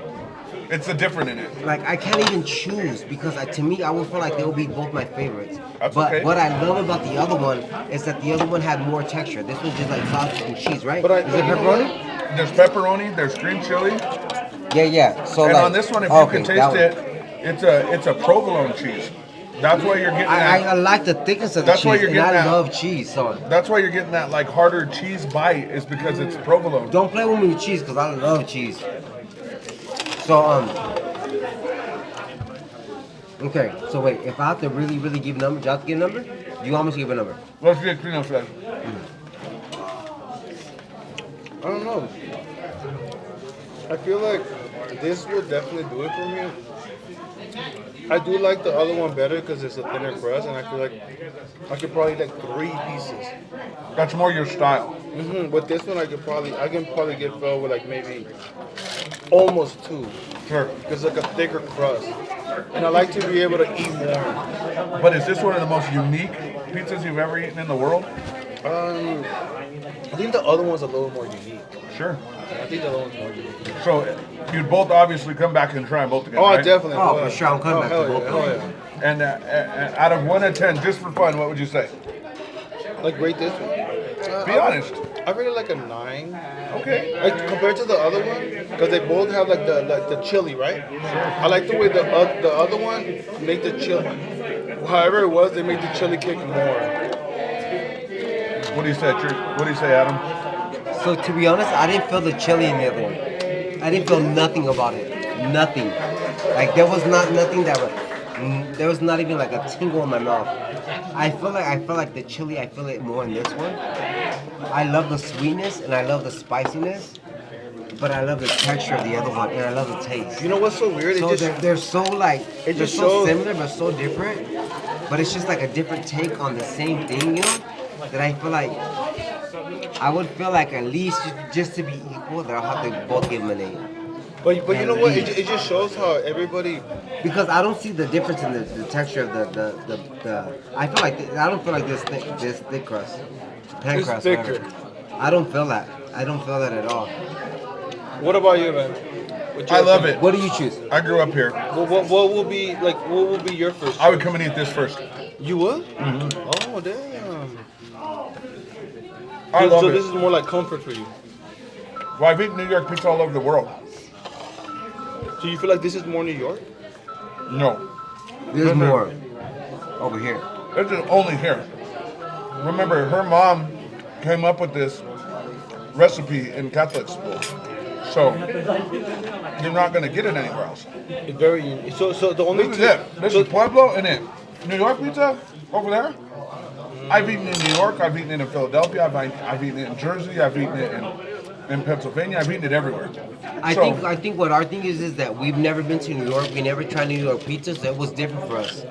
It's the different in it. Like I can't even choose because to me I would feel like they would be both my favorites. That's but okay. what I love about the other one is that the other one had more texture. This was just like sausage and cheese, right? But is it pepperoni? There's pepperoni, there's green chili, Yeah. So and like, on this one, if okay, you can that taste one. it's a provolone cheese. That's why you're getting I that. like the thickness of the That's why cheese, you're and I getting that. love cheese. So That's why you're getting that like harder cheese bite is because it's provolone. don't play with me with cheese because I love cheese. So okay. So wait, if I have to really give a number, do you have to give a number? Do you want me to give a number? Let's get TrinoxAdam. I don't know. I feel like this would definitely do it for me. I do like the other one better because it's a thinner crust, and I feel like I could probably eat like 3 pieces. That's more your style. With this one, I can probably get filled with like maybe almost 2, Sure. because it's like a thicker crust, and I like to be able to eat more. But is this one of the most unique pizzas you've ever eaten in the world? I think the other one's a little more unique. Sure. I think the other one's more unique. So you'd both obviously come back and try them both together. Oh, I right? definitely. Oh, will. for sure, I'm coming back to hell both yeah, of hell them. yeah. And out of 1 to 10, just for fun, what would you say? Like rate this one. Be honest. I rate it like a 9. Okay. Like compared to the other one, because they both have like the chili, right? I like the way the other one made the chili. However it was, they made the chili kick more. What do you say, What do you say, Adam? So to be honest, I didn't feel the chili in the other one. I didn't feel nothing about it. Nothing. Like there was nothing that was. There was not even like a tingle in my mouth. I feel like the chili. I feel it more in this one. I love the sweetness and I love the spiciness, but I love the texture of the other one and I love the taste. You know what's so weird? So they're so like they're just so shows- similar but so different. But it's just like a different take on the same thing, you know? That I feel like I would feel like at least just to be equal that I'll have to both give them an 8. But you know what? It just shows how everybody. Because I don't see the difference in the texture of the I feel like I don't feel like this thick crust, pan It's crust. thicker. Whatever. I don't feel that. I don't feel that at all. What about you, man? What's your I love opinion? it. What do you choose? I grew up here. What will be like? What will be your first? I would come and eat this first. You would? Oh damn. I love So it. this is more like comfort for you. Well, I've eaten New York pizza all over the world. So you feel like this is more New York? No, There's more over here. this is only here. Remember, her mom came up with this recipe in Catholic school. So you're not going to get it anywhere else. It's very unique. So the only This is it. This is Pueblo and it. New York pizza over there. I've eaten it in New York. I've eaten it in Philadelphia. I've eaten it in Jersey. I've eaten it in Pennsylvania. I've eaten it everywhere. I think what our thing is that we've never been to New York. We never tried New York pizza, so it was different for us.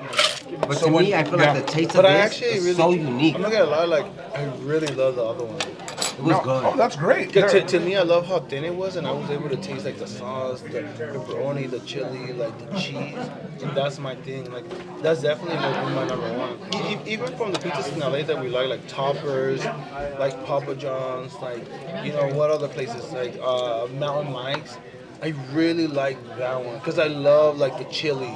But So to when- me, I feel yeah. like the taste of But I this actually is really so unique. I'm not gonna lie, like I really love the other one. It was good. Oh, that's great. To me, I love how thin it was, and I was able to taste like the sauce, the pepperoni, the chili, like the cheese, and that's my thing. Like that's definitely my number one. Even from the pizzas in LA that we like Toppers, like Papa John's, like what other places, like Mountain Mike's. I really like that one because I love like the chili.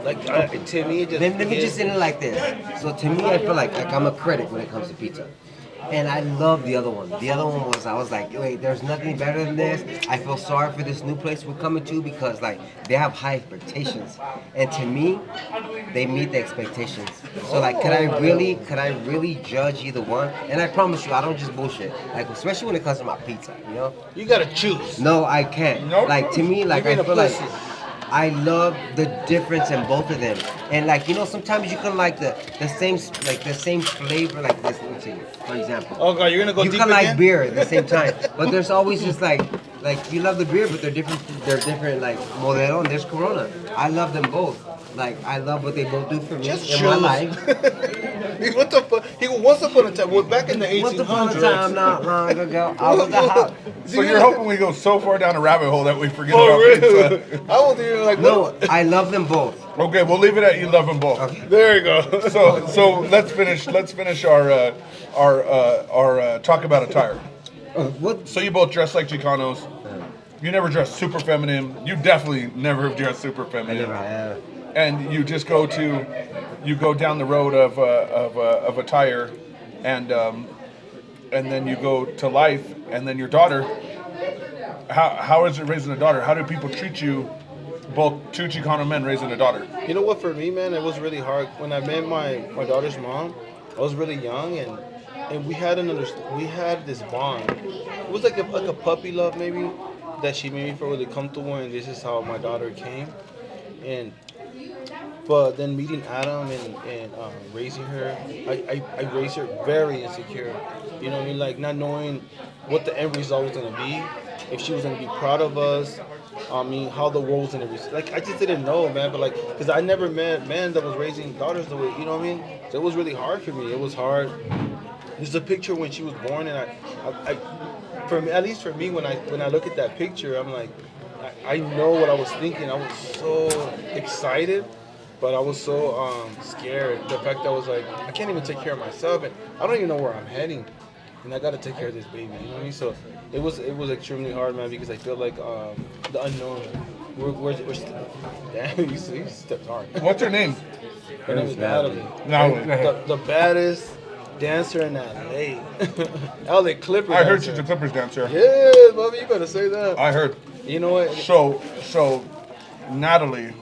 Like to me, it just Let me just end it like this. So to me, I feel like I'm a critic when it comes to pizza. And I love the other one. The other one I was like, wait, there's nothing better than this. I feel sorry for this new place we're coming to because like they have high expectations. And to me, they meet the expectations. So like could I really judge either one? And I promise you, I don't just bullshit. Like especially when it comes to my pizza, you gotta choose. No, I can't. Nope. Like to me, like You're I being a feel like pussy. I love the difference in both of them. And like sometimes you can like the same flavor like this. Let me see, for example. Oh god, you're gonna go You deep can again? like beer at the same time, but there's always just like you love the beer, but they're different. They're different like Modelo and there's Corona. I love them both. Like I love what they both do for me Just in my choose. life. What the fuck? He once upon a time, well, back in the 1800s. Once upon a time, not long ago, I was a hop. So you're hoping we go so far down a rabbit hole that we forget Oh, about really? pizza. I was even like, No, I love them both. Okay, we'll leave it at you love them both. Okay. There you go. So let's finish our talk about attire. What? So you both dress like Chicanos. You never dress super feminine. You definitely never have dressed super I feminine. never have. And you just go down the road of attire, and then you go to life, and then your daughter. How is it raising a daughter? How do people treat you? Both two Chicano men raising a daughter. You know what? For me, man, it was really hard. When I met my daughter's mom, I was really young, and we had this bond. It was like a puppy love, maybe, that she made me feel really comfortable, and this is how my daughter came. But then meeting Adam and raising her, I raised her very insecure. You know what I mean? Like not knowing what the end result was gonna be, if she was gonna be proud of us. I mean, how the world was gonna be. Like I just didn't know, man. But like, cause I never met men that was raising daughters the way, you know what I mean? So it was really hard for me. It was hard. There's a picture when she was born, and I for me, at least for me, when I look at that picture, I'm like, I know what I was thinking. I was so excited. But I was so scared. The fact that I was like, I can't even take care of myself, and I don't even know where I'm heading, and I gotta take care of this baby. You know what I mean? So it was extremely hard, man, because I feel like the unknown. We're damn, you stepped hard. What's her name? Her name is Natalie. Natalie. The baddest dancer in LA. LA Clippers. I heard dancer. she's a Clippers dancer. Yeah, Bobby, you better say that. I heard. You know what? So Natalie.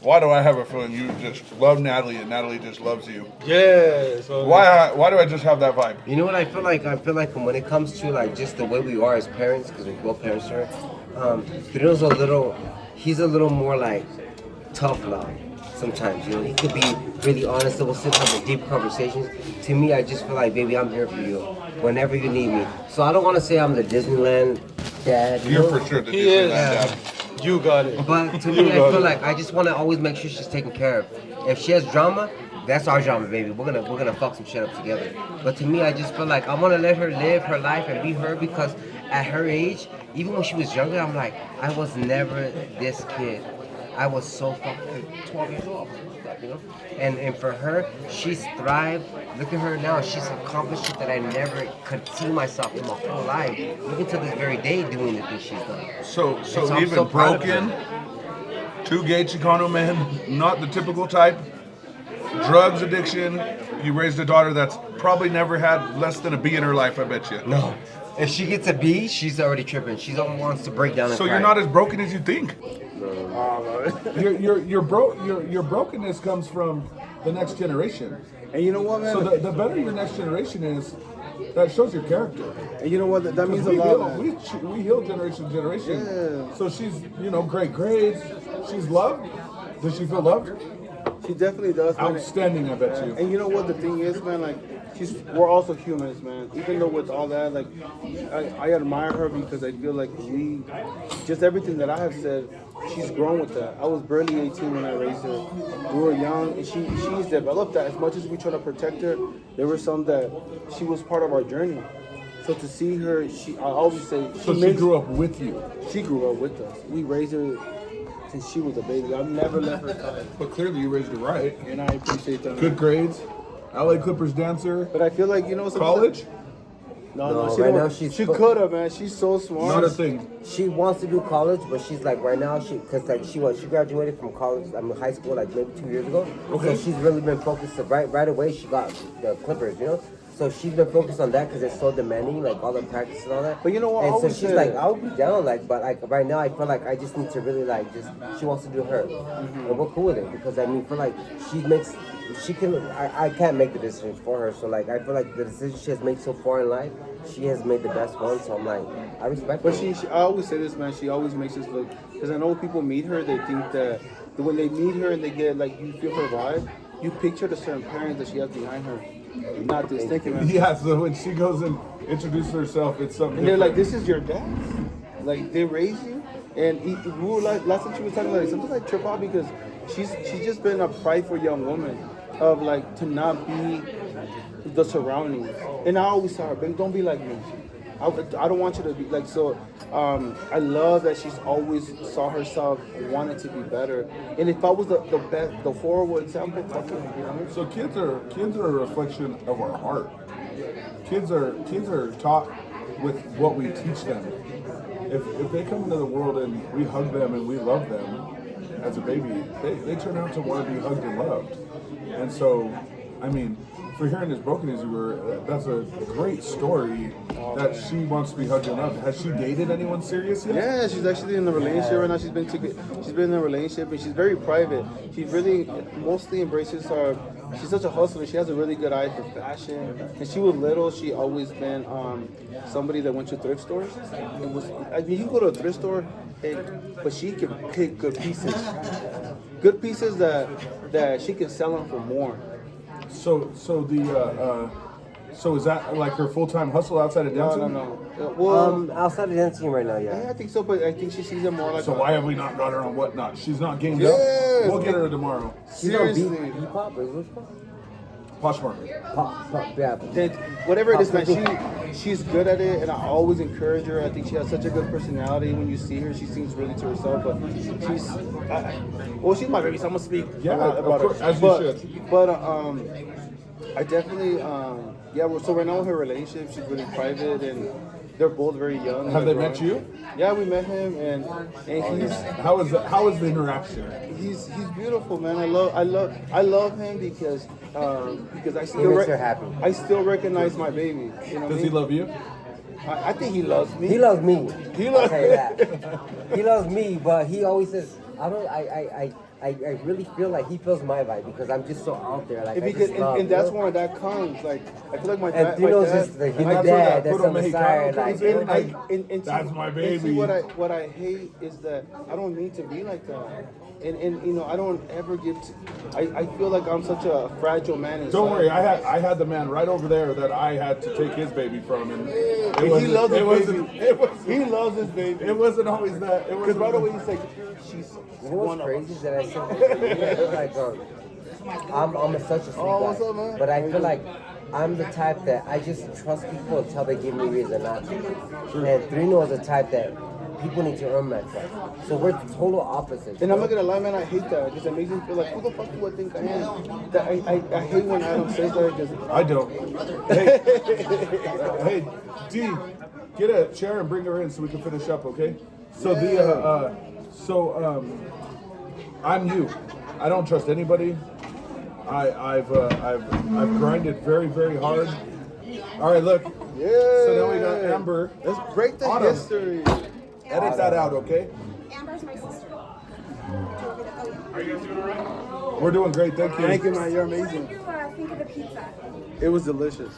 Why do I have a feeling you just love Natalie and Natalie just loves you? Yeah. So Why do I just have that vibe? You know what I feel like? I feel like when it comes to like just the way we are as parents, because we're both parents to her, he's a little more like tough love. Sometimes, he could be really honest and we'll sit and have deep conversations. To me, I just feel like, baby, I'm here for you whenever you need me. So I don't want to say I'm the Disneyland dad. You're for sure the He Disneyland is. dad. You got it. But to me, I feel like I just want to always make sure she's taken care of. If she has drama, that's our drama, baby. We're gonna fuck some shit up together. But to me, I just feel like I want to let her live her life and be her because at her age, even when she was younger, I'm like, I was never this kid. I was so fucking 12 years old. You know? And for her, she's thrived. Look at her now. She's accomplished shit that I never could see myself in my whole life. Even to this very day doing the things she's done. So I'm even so proud of broken, 2 gay Chicano men, not the typical type, drugs addiction. You raised a daughter that's probably never had less than a B in her life, I bet you. No. If she gets a B, she's already tripping. She wants to break down and So cry. you're not as broken as you think. Your brokenness comes from the next generation. And you know what, man? So the better your next generation is, that shows your character. And you know what? That means a We lot, heal, man. we heal generation to generation. Yeah. So she's, great grades. She's loved. Does she feel loved? She definitely does, man. Outstanding, I bet you. And you know what the thing is, man? Like, we're also humans, man. Even though with all that, like, I admire her because I feel like just everything that I have said, she's grown with that. I was barely 18 when I raised her. We were young, and she's developed that. As much as we try to protect her, there were some that she was part of our journey. So to see her, I always say, she grew up with you. She grew up with us. We raised her since she was a baby. I've never let her. But clearly you raised her right. And I appreciate that. Good grades. LA Clippers dancer. But I feel like, College? No, right now she could have, man. She's so smart. Not a thing. She wants to do college, but she's like right now she graduated from college, high school like maybe 2 years ago. Okay. So she's really been focused. Right away she got the Clippers, you know. So she's been focused on that because it's so demanding, like all the practice and all that. But you know what? And I so always she's say- like, I'll be down, like, but like right now I feel like I just need to really like just. She wants to do her, and we're cool with it because I mean, feel like she can. I can't make the decisions for her. So like I feel like the decisions she has made so far in life, she has made the best one. So I'm like, I respect. But her. I always say this, man. She always makes us look, because I know when people meet her, they think that when they meet her and they get like, you feel her vibe, you picture the certain parents that she has behind her. Not this thinking, man. Yeah, so when she goes and introduces herself, it's something And they're like, different. this is your dad? Like, they raised you? And we were like, last time she was talking, like, sometimes I trip out because she's just been a prideful young woman of like, to not be the surroundings. And I always tell her, baby, don't be like me. I don't want you to be like, so I love that she's always saw herself wanting to be better. And if I was the best, the horrible example, fuck it, you know? So kids are a reflection of our heart. Kids are taught with what we teach them. If they come into the world and we hug them and we love them as a baby, they turn out to want to be hugged and loved. And so, I mean, for hearing as broken as you were, that's a great story that she wants to be hugged and loved. Has she dated anyone serious yet? Yeah, she's actually in a relationship right now. She's been in a relationship and she's very private. She really mostly embraces her. She's such a hustler. She has a really good eye for fashion. And she was little. She always been somebody that went to thrift stores. You can go to a thrift store, but she can pick good pieces that she can sell them for more. So is that like her full-time hustle outside of dancing? No. Well, Outside of dancing right now, yeah. I think so, but I think she sees it more like. So why have we not got her on Whatnot? She's not gamed Yes. up. We'll get her tomorrow. Seriously. Hip-hop or what's it called? Poshmark. Pop, yeah. Whatever it is, man, she's good at it, and I always encourage her. I think she has such a good personality. When you see her, she seems really to herself, but she's my baby, so I'm gonna speak about of course, her. as you should. But I definitely, so right now in her relationship, she's really private, and they're both very young. Have they met you? Yeah, we met him, and he's How is the interaction? he's beautiful, man. I love him because I still makes her happy. I still recognize my baby. You know what Does I he mean? love you? I think he loves me. He loves me. He loves I'll tell you that. He loves me, but he always says, I really feel like he feels my vibe because I'm just so out there. Like, And that's where that comes. Like, I feel like my And dad. Trino's just the And that's where dad that that's Puro on the Mexicano side. comes Like, in. And That's my and baby. see, what I hate is that I don't mean to be like that. And you know, I don't ever give to. I feel like I'm such a fragile man inside. Don't worry, I had the man right over there that I had to take his baby from, and He loves his baby. He He loves his baby. It wasn't always that. It Because wasn't right away he's like, she's you know one what's of crazy us. that I said? Like, I'm such a sweet Oh, guy. what's up, man? But I feel like I'm the type that I just trust people until they give me reason not to. And Trino is the type that people need to earn my trust. So we're total opposites. And I'm not gonna lie, man, I hate that because it makes me feel like, who the fuck do I think I am? That I hate when Adam says that because I don't. Hey, hey, D, get a chair and bring her in so we can finish up, okay? So I'm you. I don't trust anybody. I've grinded very, very hard. All right, look. yeah. So now we got Amber. Let's break the Autumn. history. Edit that out, okay? Amber's my sister. Are you guys doing all right? We're doing great, thank you. Thank you, man. You're What amazing. did you think of the pizza? It was delicious.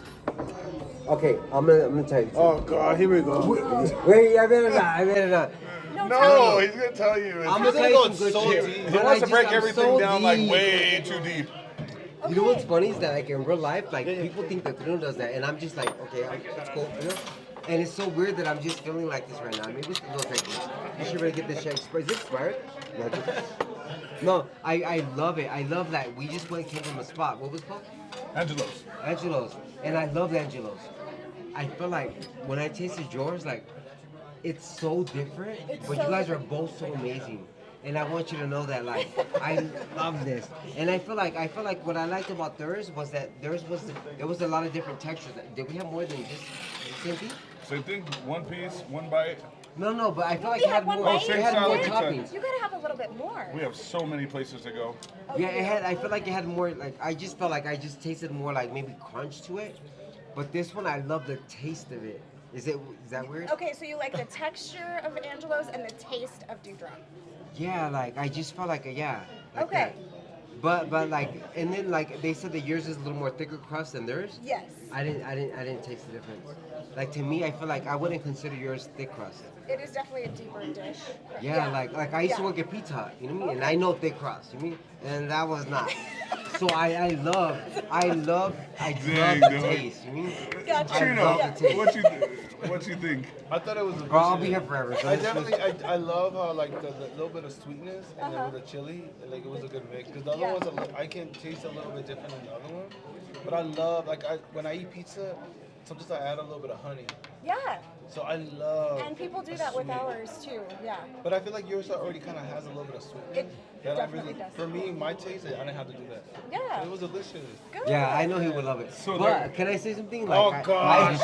Okay, I'm gonna tell you. Oh God, here we go. Wait, I better not. No, he's gonna tell you. I'm gonna tell you some good so shit. deep. He But wants to I'm break so everything down like deep. way too deep. You know what's funny is that like in real life, like people think that Trino does that, and I'm just like, okay, it's cool, you know. And it's so weird that I'm just feeling like this right now. Maybe it's no technique. You should really get this shit expired. Is it expired? No, I love it. I love that we just went came from a spot. What was it called? Angelo's. Angelo's, and I love Angelo's. I feel like when I tasted yours, like it's so different, but you guys are both so amazing. And I want you to know that, like, I love this. And I feel like what I liked about theirs was that theirs was there was a lot of different textures. Did we have more than just the same thing? Same thing, one piece, one bite. No, but I feel like We it had had one more. bite. It had more Same style pizza. toppings. You gotta have a little bit more. We have so many places to go. Yeah, it had. I feel like it had more. Like I just felt like I just tasted more like maybe crunch to it. But this one, I love the taste of it. Is that weird? Okay, so you like the texture of Angelo's and the taste of Dewdrop. Yeah, like I just felt like like Okay. that. But like, and then like they said that yours is a little more thicker crust than theirs. Yes. I didn't taste the difference. Like to me, I feel like I wouldn't consider yours thick crust. It is definitely a deeper dish. Yeah, like I used to Yeah. work at Pizza Hut, you know what I mean? And I know thick crust, you know what I mean? And that was not. So I love Dang, the dude. taste, you know what I mean? Gotcha. I love the taste. What you think? I thought it was delicious. Bro, I'll be here forever. So I this is- definitely, I love how like the little bit of sweetness and then with the chili, like it was a good mix. Because the other Yeah. ones, I can taste a little bit different than the other one. But I love, like when I eat pizza, sometimes I add a little bit of honey. Yeah. So I love. And people do the that with sweet. ours too. Yeah. But I feel like yours already kind of has a little bit of sweetness. It that I definitely really, does. for me, my taste, I didn't have to do that. Yeah. It was delicious. Good. Yeah, I know he would love it. So but there- can I say something? Oh, Like, gosh.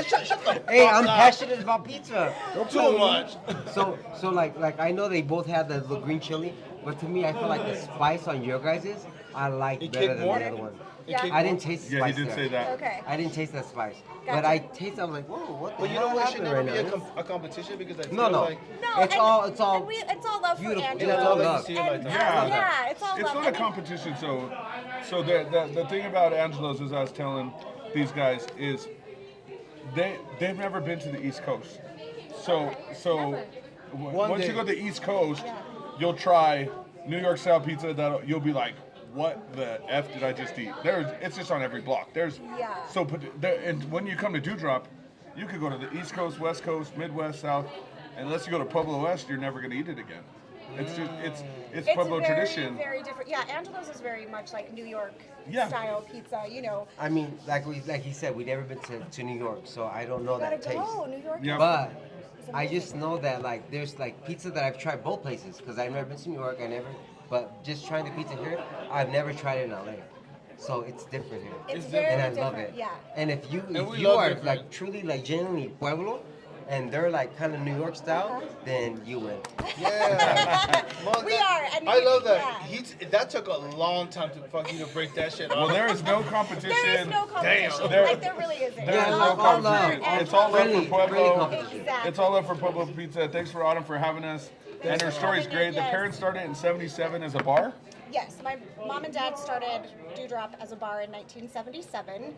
Shut the Hey, fuck I'm up. passionate about pizza. Don't play Too with me. much. So like I know they both had the green chili, but to me I feel like the spice on your guys's I like It better kicked than more? the other one. It kicked I more? didn't taste the Yeah, he spice did there. say that. Okay. I didn't taste that spice, Gotcha. but I tasted. I was like, whoa, what the But you hell know what? It should happened never right be now? a competition because I feel No, no. like No, It's all it's all love beautiful. for It's Angela. all that love. you see it like And, that. yeah, it's all It's love. not I a mean, competition, so the thing about Angelo's, as I was telling these guys, is they've never been to the East Coast. So once day. you go to the East Coast, you'll try New York style pizza that you'll be like, what the F did I just eat? It's just on every block. Yeah. And when you come to Dewdrop, you could go to the East Coast, West Coast, Midwest, South. Unless you go to Pueblo West, you're never going to eat it again. It's just it's Pueblo very, tradition. very different. Yeah, Angelo's is very much like New York Yeah. style pizza. You know, I mean, like he said, we never been to New York, so I don't know you gotta that taste. go. New York. Yeah. But I just know that like there's like pizza that I've tried both places because I've never been to New York. But just trying the pizza here, I've never tried it in LA. So it's different here. It's very And I different. love it. Yeah. And if you we are love different. like truly like genuinely Pueblo, and they're like kind of New York style, then you win. Yeah. Well, We are, and I love that. yeah. That took a long time to fuck you to break that shit Well, off. there is no competition. There is no competition. There- Like there really isn't. There is Yeah, no like all love. competition. It's all love Friendly- for friendly Pueblo. competition. Exactly. It's all love for Pueblo Pizza. Thanks for Autumn for having us. And her for story's having great. us, The yes. parents started in '77 as a bar. Yes, my mom and dad started Dewdrop as a bar in 1977.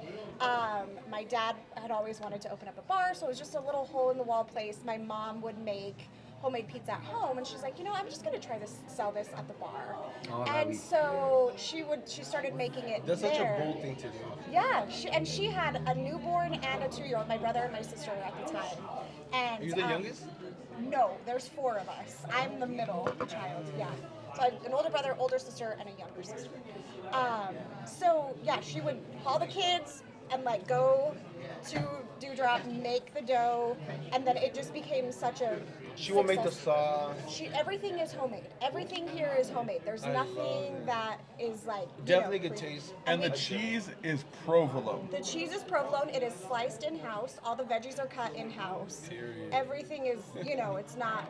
My dad had always wanted to open up a bar, so it was just a little hole-in-the-wall place. My mom would make homemade pizza at home, and she's like, you know, I'm just gonna try to sell this at the bar. Oh, and nice. so she started making it That's there. such a bold thing to do. Yeah, she had a newborn and a 2-year-old, my brother and my sister at the time. And Are you the youngest? No, there's 4 of us. I'm the middle child. Yeah. So I have an older brother, older sister, and a younger sister. So yeah, she would call the kids, and like go to Dewdrop, make the dough, and then it just became such a She will make the success. sauce. Everything is homemade. Everything here is homemade. There's nothing that is like Definitely good taste. And the cheese is provolone. The cheese is provolone. It is sliced in house. All the veggies are cut in house. Everything is, it's not.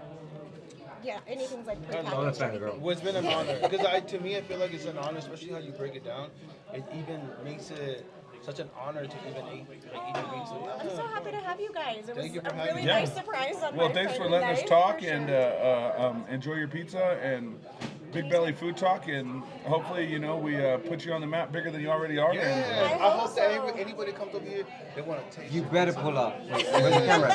Yeah, anything's like prepackaged. Girl. Well, it's been an honor because to me, I feel like it's an honor, especially how you break it down. It even makes it such an honor to even eat pizza. I'm so happy to have you guys. It was Thank you for a having really me. nice surprise on Well, my thanks for Friday letting us night, talk for and sure. enjoy your pizza and Big Belly Food Talk, and hopefully, we put you on the map bigger than you already are. Yeah, And, I hope that anybody comes over here, they want to taste. You better pull up. Wait, where's the camera?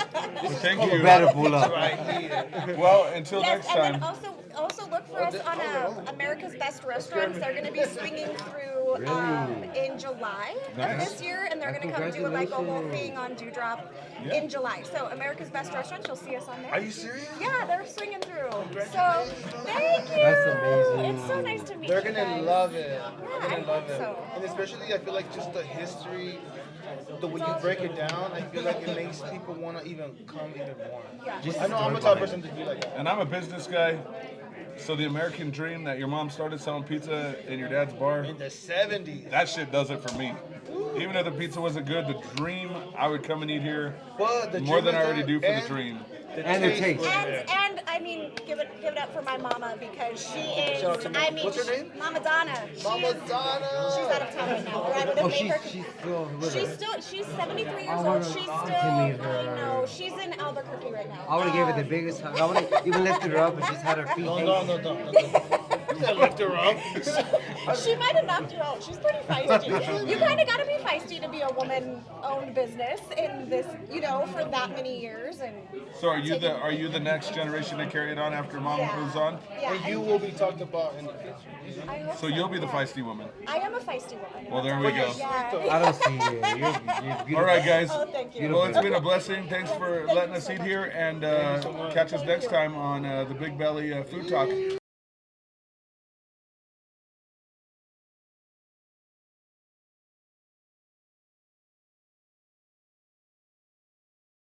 thank You you. better pull up. right here. Well, until Yes, next and then time. also look for us on America's Best Restaurants. They're going to be swinging through in July of this year, and they're going to come do like a whole thing on Dewdrop in July. So America's Best Restaurants, you'll see us on there. Are you serious? Yeah, they're swinging through. So thank you. That's amazing. It's so nice to meet They're you gonna guys. love it. Yeah, They're I gonna love hope it. so. And especially, I feel like just the history, the way you break it down, I feel like it makes people want to even come even more. Yeah. I know I'm a type of person to be like that. And I'm a business guy. So the American dream that your mom started selling pizza in your dad's bar, In the 70s. that shit does it for me. Even if the pizza wasn't good, the dream, I would come and eat here But the more dream than I is already there, do for the and dream. And the taste. And I mean, give it up for my mama because she is. Shout out to I mean, what's her name? Mama Donna. Mama She's Donna. out of town right now. Or I would have Oh, made her. she's still with us. She's 73 years I old. wanna- She's still. I meet her. I know. She's in Albuquerque right now. I would have gave her the biggest hug. I would have even lifted her up and just had her feet. No. You gotta lift her up. She might have knocked you out. She's pretty feisty. You kind of got to be feisty to be a woman-owned business in this, for that many years. And So are you the next generation to carry it on after mama Yeah. moves on? Yeah, And you will be talked about in the future. I hope So you'll be the yeah. feisty woman. I am a feisty woman. Well, there we go. Yeah. I don't see you. You're beautiful. All right, guys. Oh, thank you. Well, it's been a blessing. Thanks for Thank letting you us so eat much. here, and catch us next time on the Big Belly Food Talk.